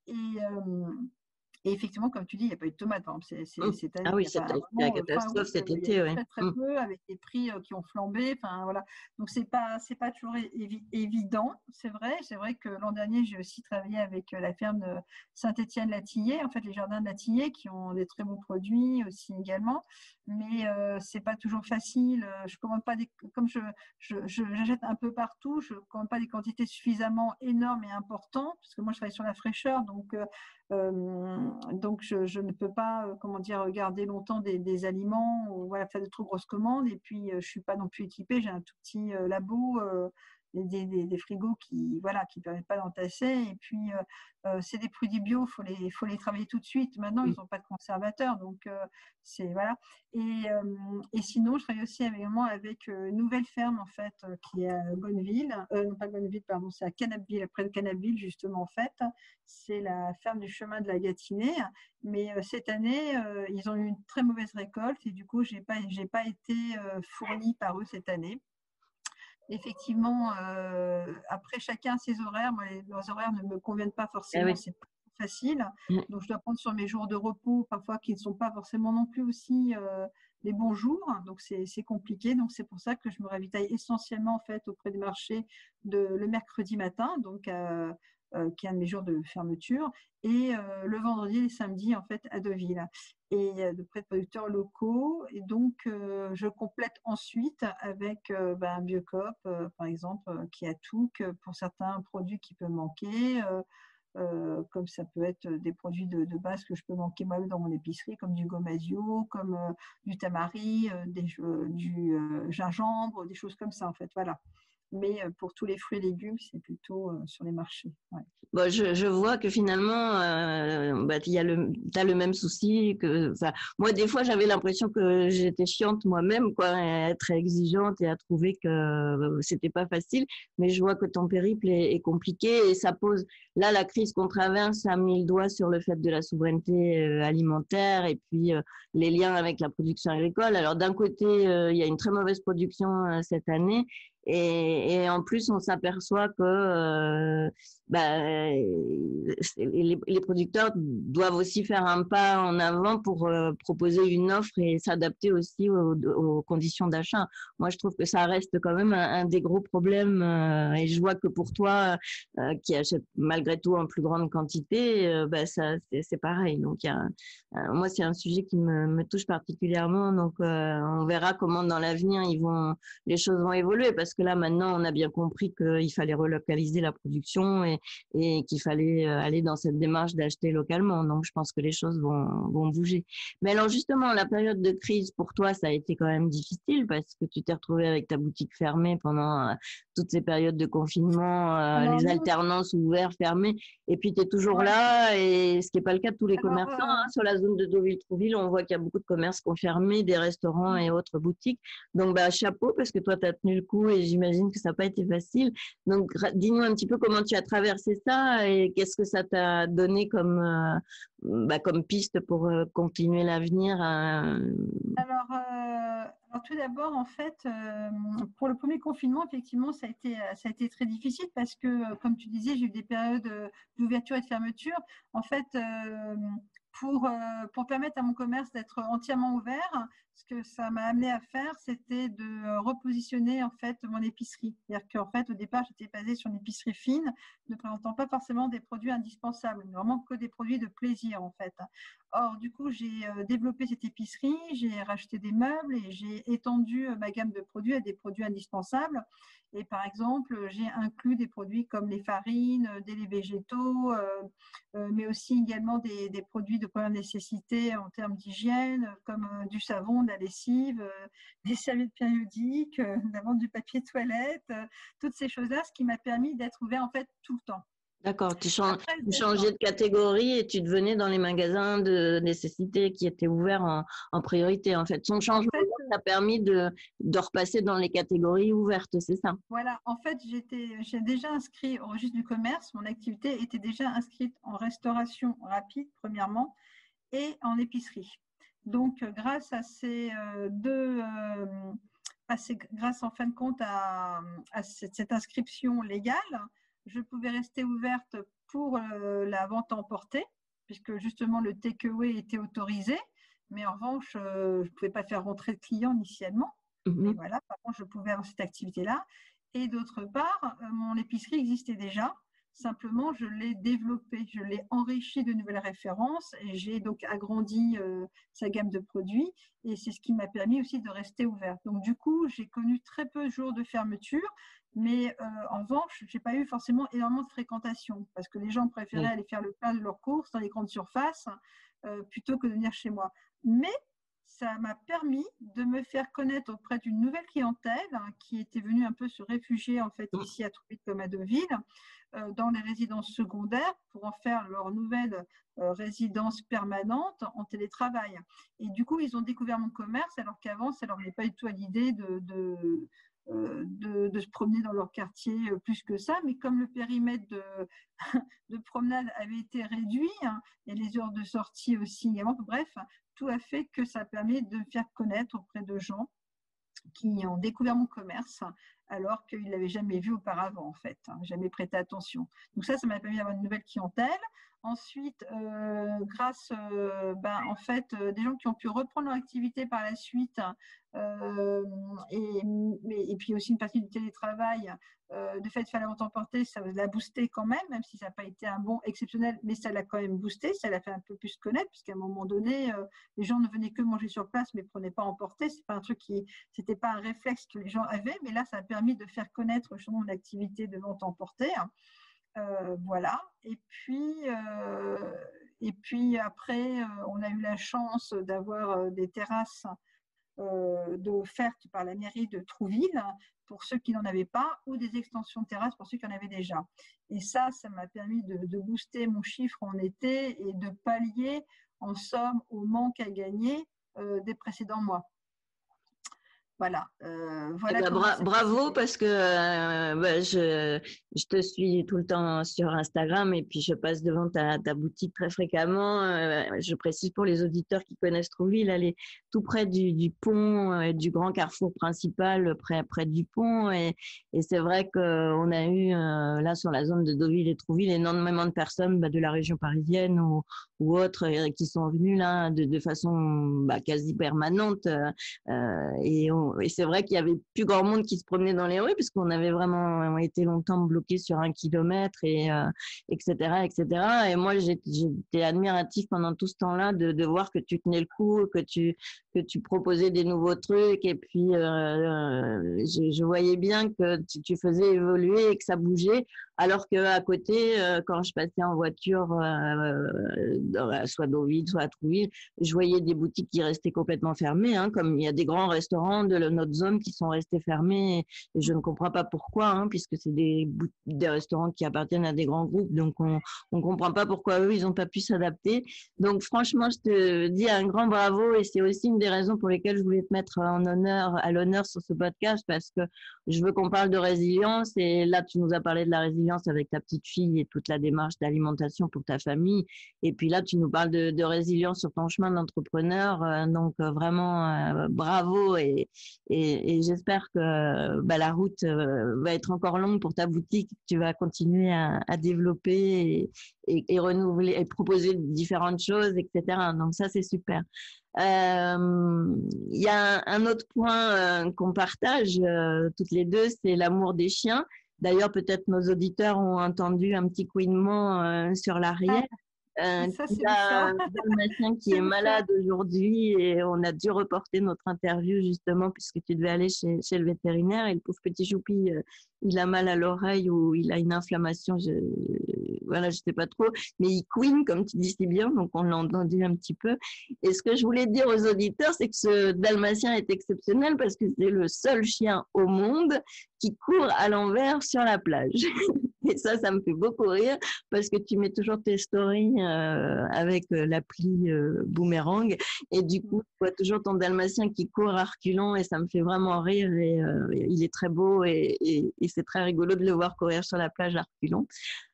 Et, et effectivement, comme tu dis, il n'y a pas eu de tomates. Par exemple, cette année, ah il oui, n'y a pas c'était la vraiment fin catastrophe août, cet il y a eu été, oui. très très peu avec des prix qui ont flambé. Enfin voilà. Donc c'est pas toujours évident. C'est vrai que l'an dernier, j'ai aussi travaillé avec la ferme de Saint-Étienne-Latillé, en fait les jardins de Latillé qui ont des très bons produits aussi également. Mais c'est pas toujours facile. Je commande pas comme j'achète un peu partout, je commande pas des quantités suffisamment énormes et importantes parce que moi je travaille sur la fraîcheur, donc je ne peux pas, comment dire, garder longtemps des aliments ou voilà, faire de trop grosses commandes. Et puis, je ne suis pas non plus équipée. J'ai un tout petit labo, des frigos qui voilà, qui permettent pas d'entasser. Et puis, c'est des produits bio, faut les travailler tout de suite. Maintenant, ils n'ont pas de conservateur. Donc, c'est voilà. Et sinon, je travaille aussi également avec une nouvelle ferme, en fait, qui est à Bonneville. Non, pas Bonneville, pardon, c'est à Cannaville, près de Cannaville, justement, en fait. C'est la ferme du chemin de la Gâtinais. Mais cette année, ils ont eu une très mauvaise récolte et du coup, j'ai pas été fournie par eux cette année. Effectivement, après chacun ses horaires. Moi, leurs horaires ne me conviennent pas Ah forcément, oui. c'est pas facile. Donc, je dois prendre sur mes jours de repos, parfois qui ne sont pas forcément non plus aussi les bons jours. Donc, c'est compliqué. Donc, c'est pour ça que je me ravitaille essentiellement en fait auprès des marchés le mercredi matin, donc qui est un de mes jours de fermeture, et le vendredi et les samedis en fait à Deauville et de près de producteurs locaux. Et donc, je complète ensuite avec un Biocoop, par exemple, qui a tout, que pour certains produits qui peuvent manquer, comme ça peut être des produits de base que je peux manquer moi-même dans mon épicerie, comme du gomasio, comme du tamari, du gingembre, des choses comme ça, en fait. Voilà. Mais pour tous les fruits et légumes, c'est plutôt sur les marchés. Ouais. Bon, je vois que finalement, t'as le même souci que, enfin, moi, des fois, j'avais l'impression que j'étais chiante moi-même, quoi, à être exigeante et à trouver que c'était pas facile. Mais je vois que ton périple est compliqué et ça pose, là, la crise qu'on traverse a mis le doigt sur le fait de la souveraineté alimentaire et puis les liens avec la production agricole. Alors, d'un côté, il y a une très mauvaise production cette année. Et en plus, on s'aperçoit que les producteurs doivent aussi faire un pas en avant pour proposer une offre et s'adapter aussi aux conditions d'achat. Moi, je trouve que ça reste quand même un des gros problèmes. Et je vois que pour toi, qui achète malgré tout en plus grande quantité, ça, c'est pareil. Donc, moi, c'est un sujet qui me touche particulièrement. Donc, on verra comment dans l'avenir les choses vont évoluer parce que là, maintenant, on a bien compris qu'il fallait relocaliser la production et qu'il fallait aller dans cette démarche d'acheter localement. Donc, je pense que les choses vont bouger. Mais alors, justement, la période de crise, pour toi, ça a été quand même difficile parce que tu t'es retrouvé avec ta boutique fermée pendant toutes ces périodes de confinement, Alors, les nous, alternances ouverts, fermés, et puis tu es toujours ouais. là, et ce qui n'est pas le cas de tous les Alors, commerçants. Sur la zone de Deauville-Trouville, on voit qu'il y a beaucoup de commerces qui ont fermé, des restaurants et autres boutiques. Donc, bah, chapeau, parce que toi, tu as tenu le coup et j'imagine que ça n'a pas été facile. Donc, dis-nous un petit peu comment tu as traversé ça et qu'est-ce que ça t'a donné comme piste pour continuer l'avenir. Alors, tout d'abord, en fait, pour le premier confinement, effectivement, ça a été très difficile parce que, comme tu disais, j'ai eu des périodes d'ouverture et de fermeture. En fait, pour permettre à mon commerce d'être entièrement ouvert, ce que ça m'a amené à faire, c'était de repositionner en fait mon épicerie. C'est-à-dire qu'en fait, au départ, j'étais basée sur une épicerie fine, ne présentant pas forcément des produits indispensables, mais vraiment que des produits de plaisir en fait. Or, du coup, j'ai développé cette épicerie, j'ai racheté des meubles et j'ai étendu ma gamme de produits à des produits indispensables. Et par exemple, j'ai inclus des produits comme les farines, des laits végétaux, mais aussi également des produits de première nécessité en termes d'hygiène, comme du savon, de la lessive, des serviettes périodiques, la vente du papier toilette, toutes ces choses-là, ce qui m'a permis d'être ouvert en fait tout le temps. D'accord, tu changeais de catégorie et tu devenais dans les magasins de nécessité qui étaient ouverts en priorité. En fait, son changement t'a permis de repasser dans les catégories ouvertes, c'est ça? Voilà, en fait, j'ai déjà inscrit au registre du commerce, mon activité était déjà inscrite en restauration rapide, premièrement, et en épicerie. Donc, grâce à ces grâce en fin de compte à cette inscription légale, je pouvais rester ouverte pour la vente emportée, puisque justement le take-away était autorisé, mais en revanche, je ne pouvais pas faire rentrer de clients initialement. Mais voilà, par contre, je pouvais avoir cette activité-là. Et d'autre part, mon épicerie existait déjà. Simplement, je l'ai développée, je l'ai enrichie de nouvelles références et j'ai donc agrandi sa gamme de produits. Et c'est ce qui m'a permis aussi de rester ouverte. Donc, du coup, j'ai connu très peu de jours de fermeture. Mais en revanche, je n'ai pas eu forcément énormément de fréquentation parce que les gens préféraient aller faire le plein de leurs courses dans les grandes surfaces plutôt que de venir chez moi. Mais ça m'a permis de me faire connaître auprès d'une nouvelle clientèle qui était venue un peu se réfugier en fait ici à Trouville comme à Deauville, dans les résidences secondaires pour en faire leur nouvelle résidence permanente en télétravail. Et du coup, ils ont découvert mon commerce alors qu'avant, ça leur venait pas du tout à l'idée de se promener dans leur quartier plus que ça, mais comme le périmètre de promenade avait été réduit et les heures de sortie aussi également, bref, tout a fait que ça permet de me faire connaître auprès de gens qui ont découvert mon commerce alors qu'ils ne l'avaient jamais vu auparavant, en fait, jamais prêté attention. Donc ça m'a permis d'avoir une nouvelle clientèle. Ensuite, grâce en fait, des gens qui ont pu reprendre leur activité par la suite, et puis aussi une partie du télétravail, de fait de faire la vente emportée, ça l'a boosté quand même si ça n'a pas été un bond exceptionnel, mais ça l'a quand même boosté, ça l'a fait un peu plus connaître, puisqu'à un moment donné, les gens ne venaient que manger sur place, mais ne prenaient pas emporter. C'est pas un truc c'était pas un réflexe que les gens avaient, mais là, ça a permis de faire connaître justement l'activité de vente emportée. Voilà. Et puis après, on a eu la chance d'avoir des terrasses offertes par la mairie de Trouville pour ceux qui n'en avaient pas, ou des extensions de terrasses pour ceux qui en avaient déjà. Et ça m'a permis de booster mon chiffre en été et de pallier en somme au manque à gagner des précédents mois. Voilà. Bravo parce que je te suis tout le temps sur Instagram et puis je passe devant ta boutique très fréquemment. Je précise pour les auditeurs qui connaissent Trouville, elle est tout près du pont, du grand carrefour principal, près du pont. Et c'est vrai qu'on a eu là sur la zone de Deauville et Trouville énormément de personnes de la région parisienne ou autres qui sont venues là de façon quasi permanente et et c'est vrai qu'il y avait plus grand monde qui se promenait dans les rues puisqu'on avait vraiment été longtemps bloqué sur 1 kilomètre etc., etc. Et moi, j'étais admiratif pendant tout ce temps-là de voir que tu tenais le coup, que tu proposais des nouveaux trucs. Et puis, je voyais bien que tu faisais évoluer et que ça bougeait. Alors qu'à côté, quand je passais en voiture, soit Deauville, soit à Trouville, je voyais des boutiques qui restaient complètement fermées, hein, comme il y a des grands restaurants de notre zone qui sont restés fermés. Et je ne comprends pas pourquoi, hein, puisque c'est des restaurants qui appartiennent à des grands groupes. Donc, on comprend pas pourquoi eux, ils n'ont pas pu s'adapter. Donc, franchement, je te dis un grand bravo. Et c'est aussi une des raisons pour lesquelles je voulais te mettre à l'honneur sur ce podcast, parce que je veux qu'on parle de résilience. Et là, tu nous as parlé de la résilience avec ta petite fille et toute la démarche d'alimentation pour ta famille. Et puis là, tu nous parles de résilience sur ton chemin d'entrepreneur. Donc, vraiment, bravo. Et j'espère que la route va être encore longue pour ta boutique. Tu vas continuer à développer et renouveler et proposer différentes choses, etc. Donc, ça, c'est super. Il y a un autre point qu'on partage toutes les deux, c'est l'amour des chiens. D'ailleurs, peut-être nos auditeurs ont entendu un petit couinement sur l'arrière. Ça, c'est Il y a un dalmatien qui est malade aujourd'hui et on a dû reporter notre interview justement puisque tu devais aller chez le vétérinaire et le pauvre petit choupi, il a mal à l'oreille ou il a une inflammation, voilà, je sais pas trop, mais il couine comme tu dis si bien, donc on l'a entendu un petit peu. Et ce que je voulais dire aux auditeurs, c'est que ce dalmatien est exceptionnel parce que c'est le seul chien au monde qui court à l'envers sur la plage. Et ça me fait beaucoup rire parce que tu mets toujours tes stories avec l'appli Boomerang et du coup, tu vois toujours ton dalmatien qui court à reculons et ça me fait vraiment rire et il est très beau et c'est très rigolo de le voir courir sur la plage à reculons.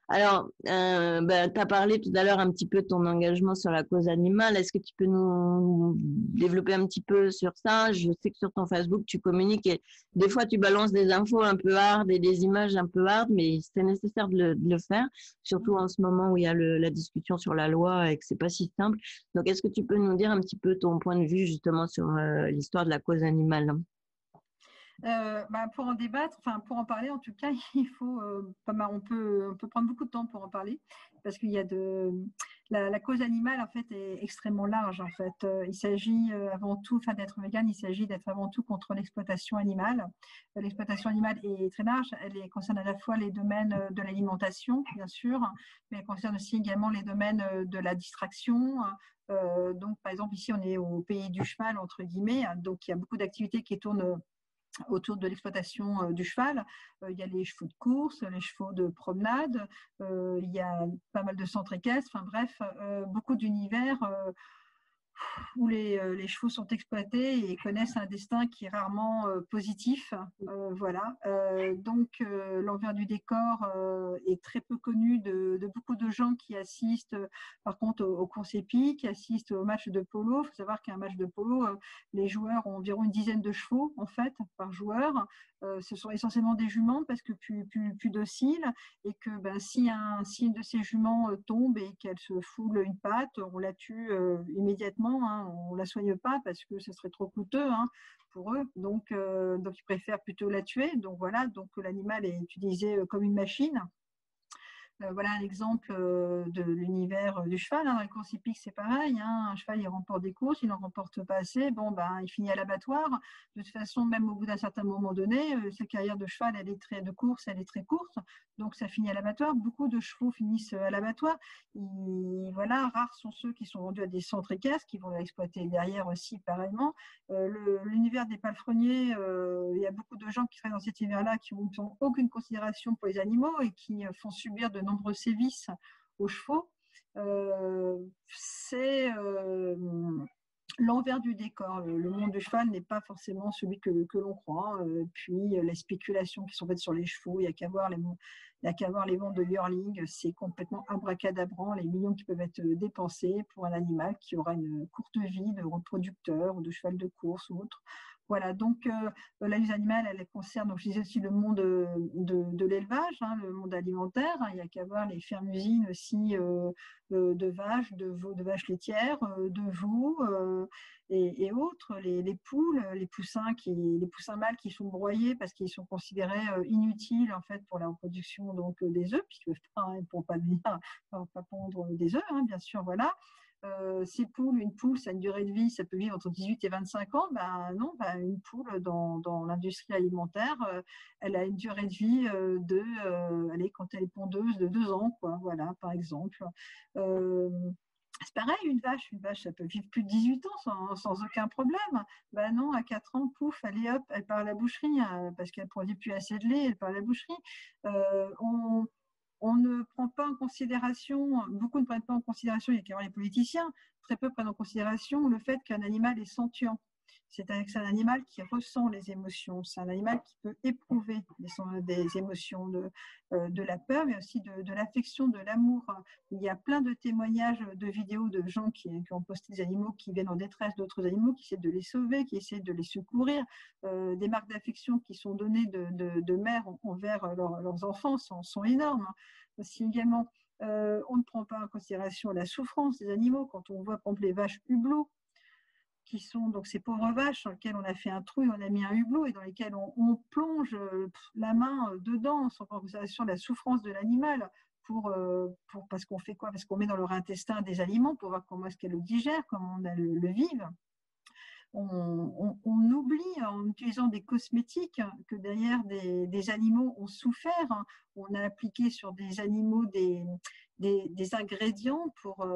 Alors, tu as parlé tout à l'heure un petit peu de ton engagement sur la cause animale. Est-ce que tu peux nous développer un petit peu sur ça? Je sais que sur ton Facebook, tu communiques et des fois, tu balances des infos un peu hard et des images un peu hard, mais c'est nécessaire de le faire, surtout en ce moment où il y a la discussion sur la loi et que c'est pas si simple. Donc, est-ce que tu peux nous dire un petit peu ton point de vue justement sur l'histoire de la cause animale? Pour en débattre, enfin pour en parler en tout cas, il faut on peut prendre beaucoup de temps pour en parler parce qu'il y a la cause animale en fait est extrêmement large en fait. Il s'agit avant tout, enfin d'être végane, il s'agit d'être avant tout contre l'exploitation animale. L'exploitation animale est très large, elle concerne à la fois les domaines de l'alimentation bien sûr, mais elle concerne aussi également les domaines de la distraction. Donc par exemple ici on est au pays du cheval entre guillemets, donc il y a beaucoup d'activités qui tournent autour de l'exploitation du cheval. Il y a les chevaux de course, les chevaux de promenade, il y a pas mal de centres équestres, enfin bref, beaucoup d'univers où les chevaux sont exploités et connaissent un destin qui est rarement positif. Voilà. Donc, l'envers du décor est très peu connu de beaucoup de gens qui assistent, par contre, aux courses épiques, qui assistent aux matchs de polo. Il faut savoir qu'un match de polo, les joueurs ont environ une dizaine de chevaux, en fait, par joueur. Ce sont essentiellement des juments parce que plus dociles et que si une de ces juments tombe et qu'elle se foule une patte, on la tue immédiatement. Hein, on ne la soigne pas parce que ce serait trop coûteux pour eux. Donc, ils préfèrent plutôt la tuer. Donc, voilà, donc l'animal est utilisé comme une machine. Voilà un exemple de l'univers du cheval. Dans la course hippique, c'est pareil. Un cheval, il remporte des courses, il n'en remporte pas assez. Il finit à l'abattoir. De toute façon, même au bout d'un certain moment donné, sa carrière de cheval, elle est très courte. Donc, ça finit à l'abattoir. Beaucoup de chevaux finissent à l'abattoir. Voilà, rares sont ceux qui sont vendus à des centres équestres qui vont exploiter derrière aussi, pareillement. L'univers des palefreniers, il y a beaucoup de gens qui travaillent dans cet univers-là qui n'ont aucune considération pour les animaux et qui font subir de nombreux sévices aux chevaux. C'est l'envers du décor. Le monde du cheval n'est pas forcément celui que l'on croit. Puis les spéculations qui sont faites sur les chevaux, il n'y a qu'à voir n'y a qu'à voir les ventes de yearling, c'est complètement abracadabrant, les millions qui peuvent être dépensés pour un animal qui aura une courte vie de reproducteur ou de cheval de course ou autre. Voilà, donc la use animale, elle concerne, donc je disais aussi le monde de l'élevage, hein, le monde alimentaire. Hein, il n'y a qu'à voir les fermes-usines aussi de vaches, de vaches laitières, de veaux et autres, les poules, les poussins mâles qui sont broyés parce qu'ils sont considérés inutiles en fait pour la reproduction donc des œufs, puisqu'ils ne pourront pas devenir, pas pondre des œufs, hein, bien sûr, voilà. Ces poules, une poule, ça a une durée de vie, ça peut vivre entre 18 et 25 ans. Ben non, ben une poule dans l'industrie alimentaire, elle a une durée de vie allez, quand elle est pondeuse, de 2 ans, quoi, voilà, par exemple. C'est pareil, une vache, ça peut vivre plus de 18 ans sans aucun problème. Ben non, à 4 ans, pouf, allez hop, elle part à la boucherie, hein, parce qu'elle ne produit plus assez de lait, elle part à la boucherie. On ne prend pas en considération, beaucoup ne prennent pas en considération, il y a qu'à voir les politiciens, très peu prennent en considération le fait qu'un animal est sentient. C'est-à-dire que c'est un animal qui ressent les émotions, c'est un animal qui peut éprouver des émotions de la peur, mais aussi de l'affection, de l'amour. Il y a plein de témoignages de vidéos de gens qui ont posté des animaux qui viennent en détresse d'autres animaux, qui essaient de les sauver, qui essaient de les secourir. Des marques d'affection qui sont données de mères envers leurs enfants sont énormes. Aussi également, on ne prend pas en considération la souffrance des animaux. Quand on voit, par exemple, les vaches hublots, qui sont donc ces pauvres vaches sur lesquelles on a fait un trou et on a mis un hublot et dans lesquelles on plonge la main dedans sans prendre en considération la souffrance de l'animal parce qu'on fait quoi? Parce qu'on met dans leur intestin des aliments pour voir comment est-ce qu'elle le digère, comment on le vive. On oublie en utilisant des cosmétiques que derrière des animaux ont souffert. On a appliqué sur des animaux des ingrédients pour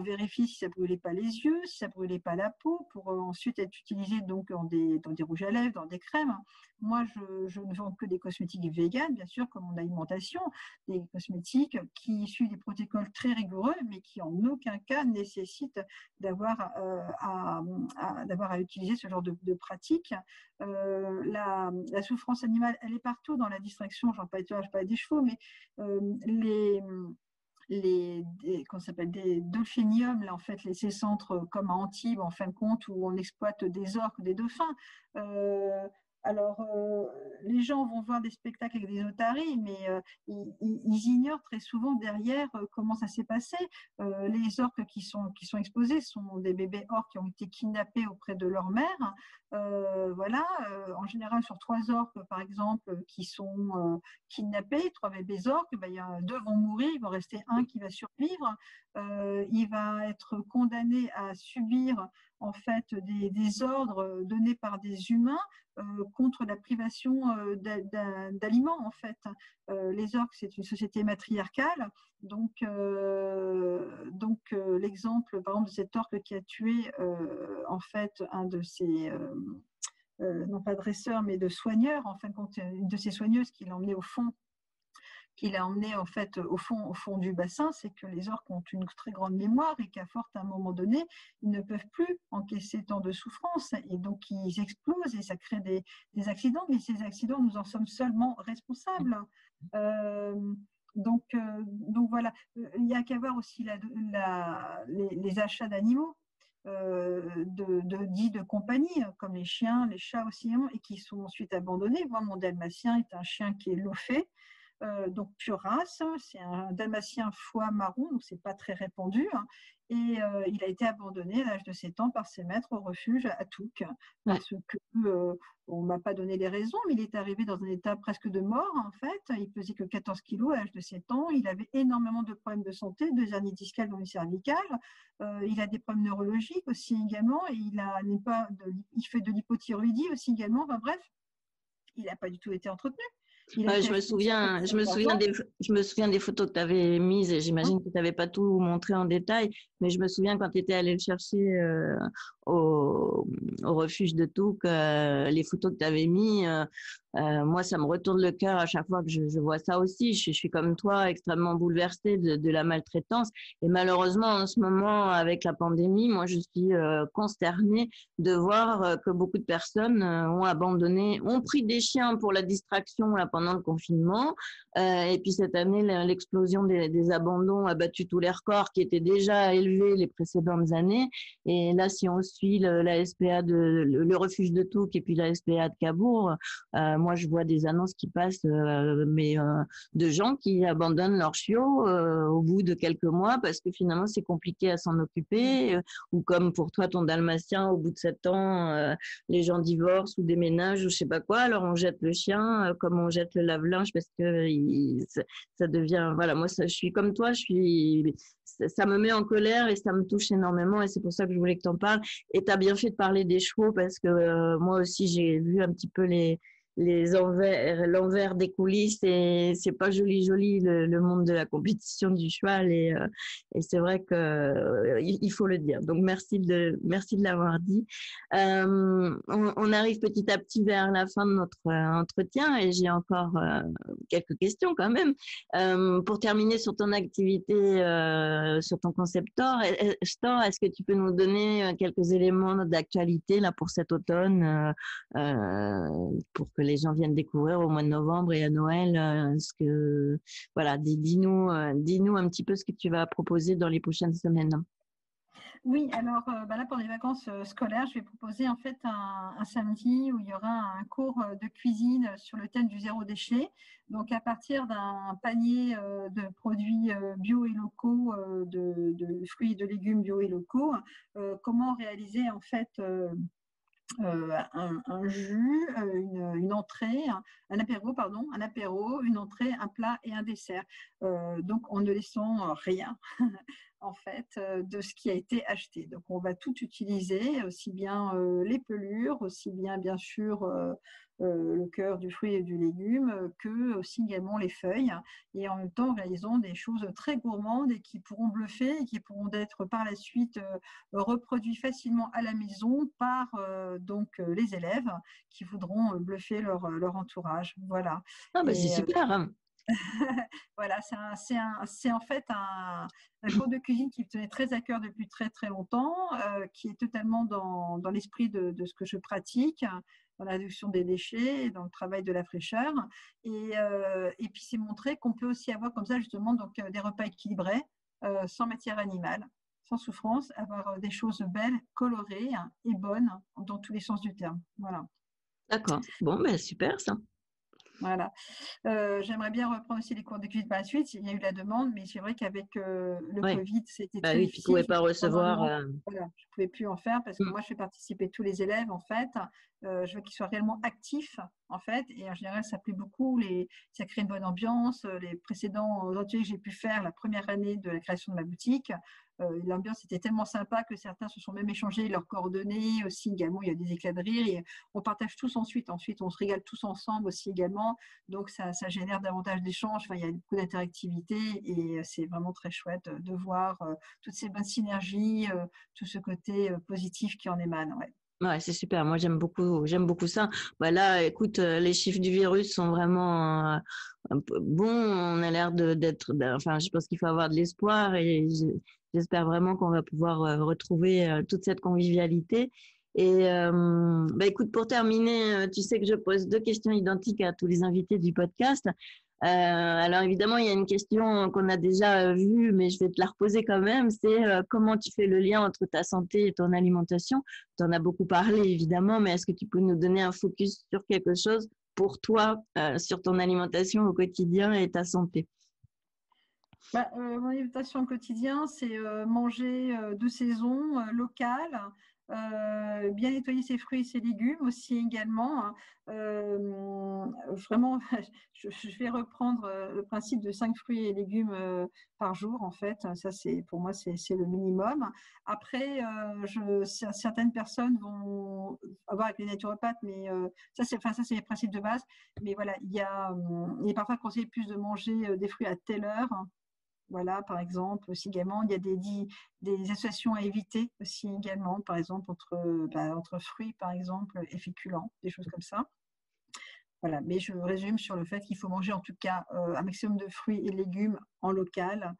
vérifier si ça ne brûlait pas les yeux, si ça ne brûlait pas la peau, pour ensuite être utilisé donc dans des rouges à lèvres, dans des crèmes. Moi, je ne vends que des cosmétiques véganes, bien sûr, comme mon alimentation, des cosmétiques qui suivent des protocoles très rigoureux, mais qui en aucun cas nécessitent d'avoir à utiliser ce genre de pratique. La souffrance animale, elle est partout dans la distraction. Je parlais des chevaux, mais qu'on s'appelle des dolphiniums, là, en fait, ces centres comme à Antibes, en fin de compte, où on exploite des orques, des dauphins. Les gens vont voir des spectacles avec des otaries, mais ils ignorent très souvent derrière comment ça s'est passé. Les orques qui sont exposés sont des bébés orques qui ont été kidnappés auprès de leur mère. En général, sur 3 orques, par exemple, qui sont kidnappés, 3 bébés orques, il y a 2 vont mourir, il va rester un qui va survivre. Il va être condamné à subir en fait des ordres donnés par des humains contre la privation d'aliments en fait. Les orques, c'est une société matriarcale, donc l'exemple par exemple de cet orque qui a tué en fait un de ses non pas dresseurs mais de soigneurs, en fin de compte une de ses soigneuses qui l'a emmené en fait au fond du bassin, c'est que les orques ont une très grande mémoire et qu'à un moment donné, ils ne peuvent plus encaisser tant de souffrance et donc ils explosent et ça crée des accidents, mais ces accidents, nous en sommes seulement responsables. Donc voilà, il y a qu'à voir aussi les achats d'animaux. Dits de compagnie, comme les chiens, les chats aussi, et qui sont ensuite abandonnés. Moi, mon dalmatien est un chien qui est lofé, donc pure race, c'est un dalmatien foie marron, donc c'est pas très répandu, et il a été abandonné à l'âge de 7 ans par ses maîtres au refuge à Touques, parce que on m'a pas donné les raisons, mais il est arrivé dans un état presque de mort en fait. Il pesait que 14 kilos à l'âge de 7 ans, il avait énormément de problèmes de santé, 2 hernies discales dans les cervicales, il a des problèmes neurologiques aussi également, et il fait de l'hypothyroïdie aussi également, bref, il n'a pas du tout été entretenu. Je me souviens des photos que tu avais mises et j'imagine que tu n'avais pas tout montré en détail, mais je me souviens quand tu étais allé le chercher au refuge de Touques, les photos que tu avais mis, moi ça me retourne le cœur à chaque fois que je vois ça aussi. Je suis comme toi extrêmement bouleversée de la maltraitance et malheureusement en ce moment avec la pandémie, moi je suis consternée de voir que beaucoup de personnes ont pris des chiens pour la distraction, pendant le confinement. Et puis cette année, l'explosion des abandons a battu tous les records qui étaient déjà élevés les précédentes années. Et là, si on suit la SPA le refuge de Touques et puis la SPA de Cabourg, moi je vois des annonces qui passent, de gens qui abandonnent leurs chiots au bout de quelques mois parce que finalement c'est compliqué à s'en occuper, ou comme pour toi ton dalmatien, au bout de 7 ans, les gens divorcent ou déménagent ou je sais pas quoi, alors on jette le chien comme on jette le lave-linge parce que ça devient, voilà, moi je suis comme toi, ça me met en colère et ça me touche énormément et c'est pour ça que je voulais que tu en parles. Et tu as bien fait de parler des chevaux parce que moi aussi j'ai vu un petit peu l'envers des coulisses et c'est pas joli le monde de la compétition du cheval et c'est vrai que il faut le dire. Donc merci de l'avoir dit. On arrive petit à petit vers la fin de notre entretien et j'ai encore quelques questions quand même. Pour terminer sur ton activité, sur ton concept store, est-ce que tu peux nous donner quelques éléments d'actualité là pour cet automne, pour que les gens viennent découvrir au mois de novembre et à Noël, voilà, dis-nous un petit peu ce que tu vas proposer dans les prochaines semaines. Oui, alors là pour les vacances scolaires, je vais proposer en fait un samedi où il y aura un cours de cuisine sur le thème du zéro déchet. Donc à partir d'un panier de produits bio et locaux, de fruits et de légumes bio et locaux, comment réaliser en fait un jus, une entrée, un apéro, une entrée, un plat et un dessert. Donc en ne laissant rien en fait de ce qui a été acheté. Donc on va tout utiliser, aussi bien les pelures, aussi bien sûr le cœur du fruit et du légume, que aussi également les feuilles. Et en même temps, réalisons des choses très gourmandes et qui pourront bluffer et qui pourront être par la suite reproduits facilement à la maison par les élèves qui voudront bluffer leur entourage. Voilà. Ah bah c'est super. Voilà, c'est en fait un cours de cuisine qui me tenait très à cœur depuis très très longtemps, qui est totalement dans l'esprit de ce que je pratique, dans la réduction des déchets, dans le travail de la fraîcheur. Et puis c'est montrer qu'on peut aussi avoir comme ça justement donc, des repas équilibrés, sans matière animale, sans souffrance, avoir des choses belles, colorées et bonnes dans tous les sens du terme. Voilà. D'accord. Bon, ben super ça. Voilà. J'aimerais bien reprendre aussi les cours de cuisine par la suite. Il y a eu la demande, mais c'est vrai qu'avec le Covid, c'était très oui, tu ne difficile. pouvais pas recevoir. Voilà, je ne pouvais plus en faire parce que moi, je fais participer tous les élèves, en fait. Je veux qu'ils soient réellement actifs, en fait. Et en général, ça plaît beaucoup. Ça crée une bonne ambiance. Les précédents ateliers que j'ai pu faire la première année de la création de ma boutique, l'ambiance était tellement sympa que certains se sont même échangés leurs coordonnées. Aussi, également, il y a des éclats de rire. Et on partage tous ensuite. Ensuite, on se régale tous ensemble aussi également. Donc, ça génère davantage d'échanges. Enfin, il y a beaucoup d'interactivité et c'est vraiment très chouette de voir toutes ces bonnes synergies, tout ce côté positif qui en émane. Ouais. Ouais, c'est super. Moi, j'aime beaucoup ça. Bah là, écoute, les chiffres du virus sont vraiment bons. On a l'air enfin, je pense qu'il faut avoir de l'espoir et j'espère vraiment qu'on va pouvoir retrouver toute cette convivialité. Et bah écoute, pour terminer, tu sais que je pose 2 questions identiques à tous les invités du podcast. Alors évidemment, il y a une question qu'on a déjà vue, mais je vais te la reposer quand même. C'est comment tu fais le lien entre ta santé et ton alimentation? Tu en as beaucoup parlé évidemment, mais est-ce que tu peux nous donner un focus sur quelque chose pour toi, sur ton alimentation au quotidien et ta santé? Mon alimentation au quotidien, c'est manger de saison, local, bien nettoyer ses fruits et ses légumes aussi également. Vraiment, je vais reprendre le principe de 5 fruits et légumes par jour, en fait. Ça, pour moi, c'est le minimum. Après, certaines personnes vont avoir avec les naturopathes, mais ça, c'est les principes de base. Mais voilà, il est parfois conseillé plus de manger des fruits à telle heure. Voilà, par exemple, aussi également, il y a des associations à éviter aussi également, par exemple, entre fruits, par exemple, et féculents, des choses comme ça. Voilà, mais je résume sur le fait qu'il faut manger en tout cas un maximum de fruits et légumes en local,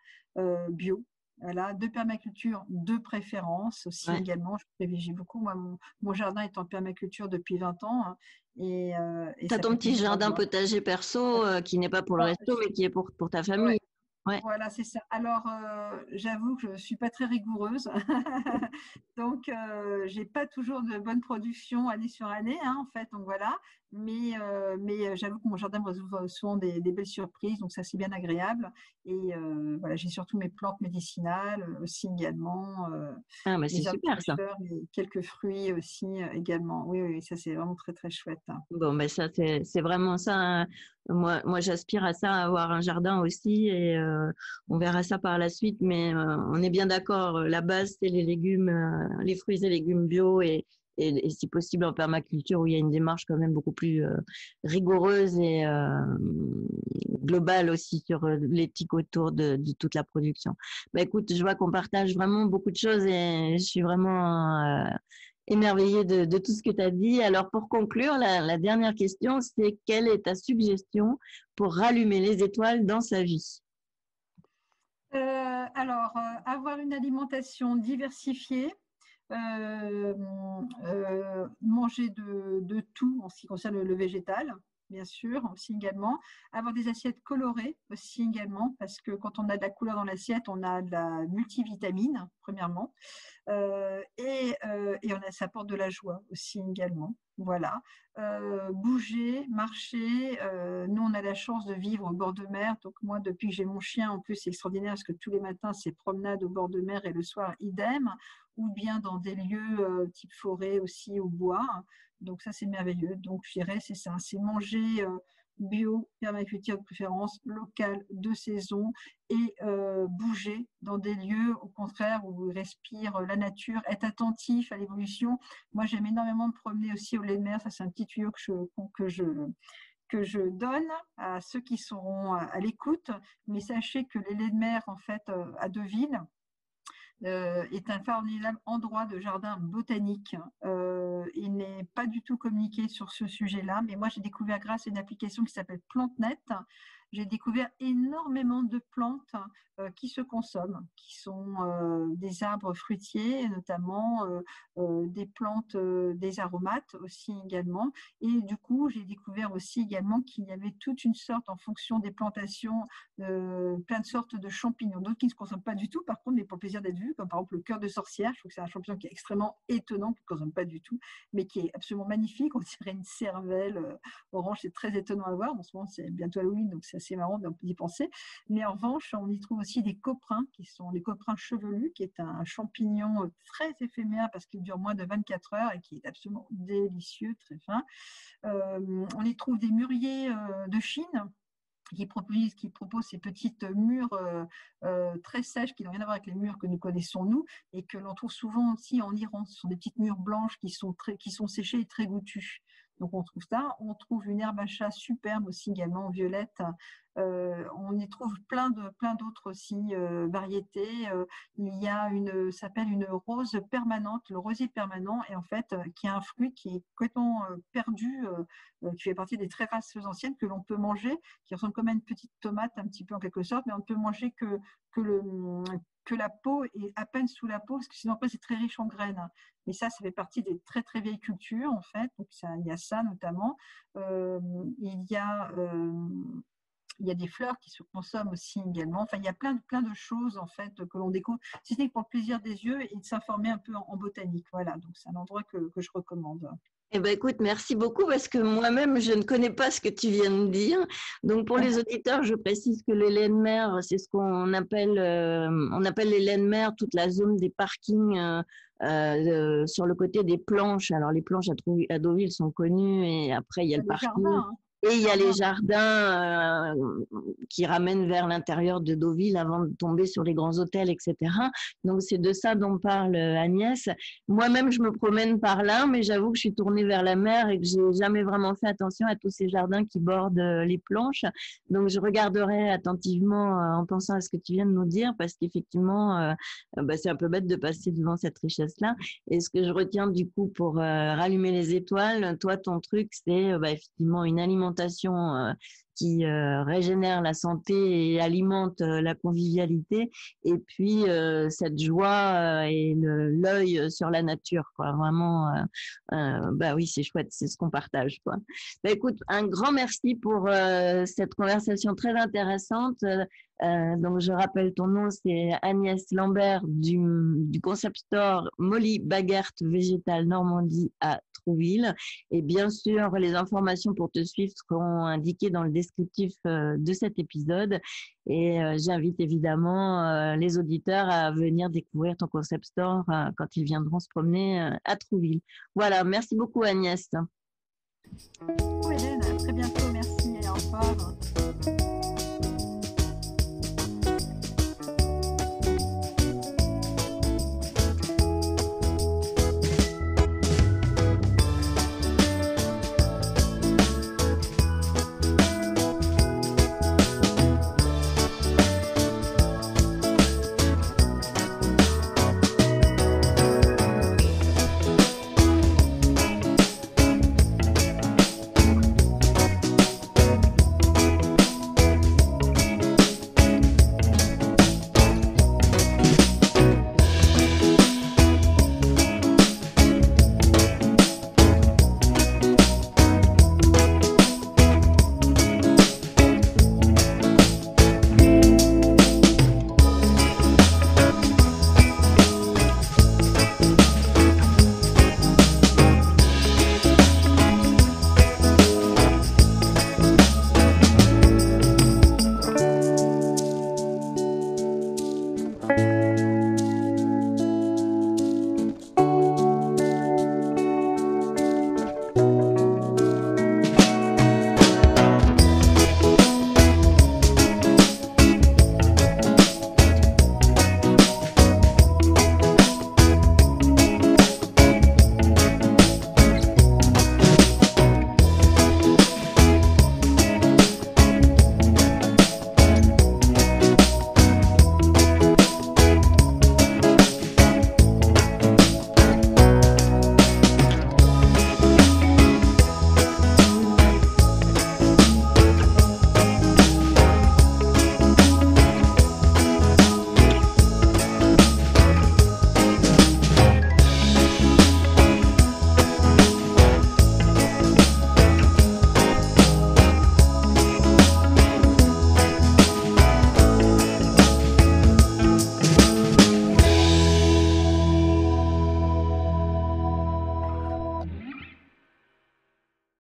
bio, Voilà, de permaculture de préférence aussi également. Je privilégie beaucoup. Moi, mon jardin est en permaculture depuis 20 ans. Hein, et tu as ton petit jardin potager perso qui n'est pas pour le resto, mais qui est pour ta famille. Ouais. Voilà, c'est ça. Alors, j'avoue que je ne suis pas très rigoureuse. Donc, je n'ai pas toujours de bonne production année sur année, hein, en fait. Donc, voilà. Mais j'avoue que mon jardin me réserve souvent des belles surprises. Donc, ça, c'est bien agréable. Et voilà, j'ai surtout mes plantes médicinales aussi également. Mais c'est super, ça. Et quelques fruits aussi également. Oui, ça, c'est vraiment très, très chouette. Hein. Bon, ben ça, c'est vraiment ça. Hein. Moi, j'aspire à ça, à avoir un jardin aussi. Et on verra ça par la suite. Mais on est bien d'accord. La base, c'est les légumes, les fruits et légumes bio et si possible en permaculture où il y a une démarche quand même beaucoup plus rigoureuse et globale aussi sur l'éthique autour de toute la production. Écoute, je vois qu'on partage vraiment beaucoup de choses et je suis vraiment émerveillée de tout ce que tu as dit. Alors, pour conclure, la dernière question, c'est quelle est ta suggestion pour rallumer les étoiles dans sa vie? Avoir une alimentation diversifiée, manger de tout en ce qui concerne le végétal, bien sûr, aussi également. Avoir des assiettes colorées aussi également, parce que quand on a de la couleur dans l'assiette, on a de la multivitamine, premièrement. Et ça apporte de la joie aussi également. Voilà. Bouger, marcher. Nous, on a la chance de vivre au bord de mer. Donc, moi, depuis que j'ai mon chien, en plus, c'est extraordinaire parce que tous les matins, c'est promenade au bord de mer et le soir, idem. Ou bien dans des lieux type forêt aussi, au bois. Donc, ça, c'est merveilleux. Donc, je dirais, c'est ça. C'est manger bio, permaculture de préférence, local, de saison et bouger dans des lieux, au contraire, où on respire la nature, être attentif à l'évolution. Moi, j'aime énormément me promener aussi au lait de mer. Ça, c'est un petit tuyau que je donne à ceux qui seront à l'écoute. Mais sachez que les laits de mer, en fait, à Deauville, est un formidable endroit de jardin botanique. Il n'est pas du tout communiqué sur ce sujet-là, mais moi j'ai découvert grâce à une application qui s'appelle PlanteNet, j'ai découvert énormément de plantes qui se consomment, qui sont des arbres fruitiers, notamment des plantes, des aromates aussi également. Et du coup, j'ai découvert aussi également qu'il y avait toute une sorte, en fonction des plantations, plein de sortes de champignons, d'autres qui ne se consomment pas du tout, par contre, mais pour le plaisir d'être vu, comme par exemple le cœur de sorcière. Je trouve que c'est un champignon qui est extrêmement étonnant, qui ne se consomme pas du tout, mais qui est absolument magnifique. On dirait une cervelle orange, c'est très étonnant à voir. En ce moment, c'est bientôt Halloween, donc c'est assez marrant d'y penser. Mais en revanche, on y trouve aussi des coprins, qui sont les coprins chevelus, qui est un champignon très éphémère parce qu'il dure moins de 24 heures et qui est absolument délicieux, très fin. On y trouve des mûriers de Chine, qui propose ces petites mûres très sèches qui n'ont rien à voir avec les mûres que nous connaissons nous et que l'on trouve souvent aussi en Iran. Ce sont des petites mûres blanches qui sont séchées et très goûtues. Donc on trouve ça. On trouve une herbe à chat superbe aussi également, violette. On y trouve plein d'autres aussi variétés. Il y a s'appelle une rose permanente, le rosier permanent, et en fait qui a un fruit qui est complètement perdu, qui fait partie des très races anciennes que l'on peut manger, qui ressemble comme à une petite tomate un petit peu en quelque sorte, mais on ne peut manger que la peau et à peine sous la peau, parce que sinon après c'est très riche en graines. Mais ça fait partie des très très vieilles cultures en fait. Donc il y a ça notamment. Il y a des fleurs qui se consomment aussi également. Enfin, il y a plein de choses en fait que l'on découvre, si ce n'est que pour le plaisir des yeux et de s'informer un peu en botanique. Voilà, donc c'est un endroit que je recommande. Eh ben, écoute, merci beaucoup parce que moi-même, je ne connais pas ce que tu viens de dire. Donc, pour les auditeurs, je précise que les laits de mer, c'est ce qu'on appelle, les laits de mer, toute la zone des parkings sur le côté des planches. Alors, les planches à Deauville sont connues et après, il y a le parking. Jardins, hein. Et il y a les jardins qui ramènent vers l'intérieur de Deauville avant de tomber sur les grands hôtels, etc. Donc, c'est de ça dont parle Agnès. Moi-même, je me promène par là, mais j'avoue que je suis tournée vers la mer et que j'ai jamais vraiment fait attention à tous ces jardins qui bordent les planches. Donc, je regarderai attentivement en pensant à ce que tu viens de nous dire parce qu'effectivement, c'est un peu bête de passer devant cette richesse-là. Et ce que je retiens du coup pour rallumer les étoiles, toi, ton truc, c'est effectivement une alimentation alimentation qui régénère la santé et alimente la convivialité, et puis cette joie et l'œil sur la nature, quoi. Vraiment, bah oui, c'est chouette, c'est ce qu'on partage, quoi. Bah, écoute, un grand merci pour cette conversation très intéressante. Donc, je rappelle ton nom, c'est Agnès Lambert du concept store Molly Baggert Végétal Normandie à Trouville. Et bien sûr, les informations pour te suivre seront indiquées dans le descriptif de cet épisode. Et j'invite évidemment les auditeurs à venir découvrir ton concept store quand ils viendront se promener à Trouville. Voilà, merci beaucoup Agnès. Hélène, à très bientôt, merci et au revoir.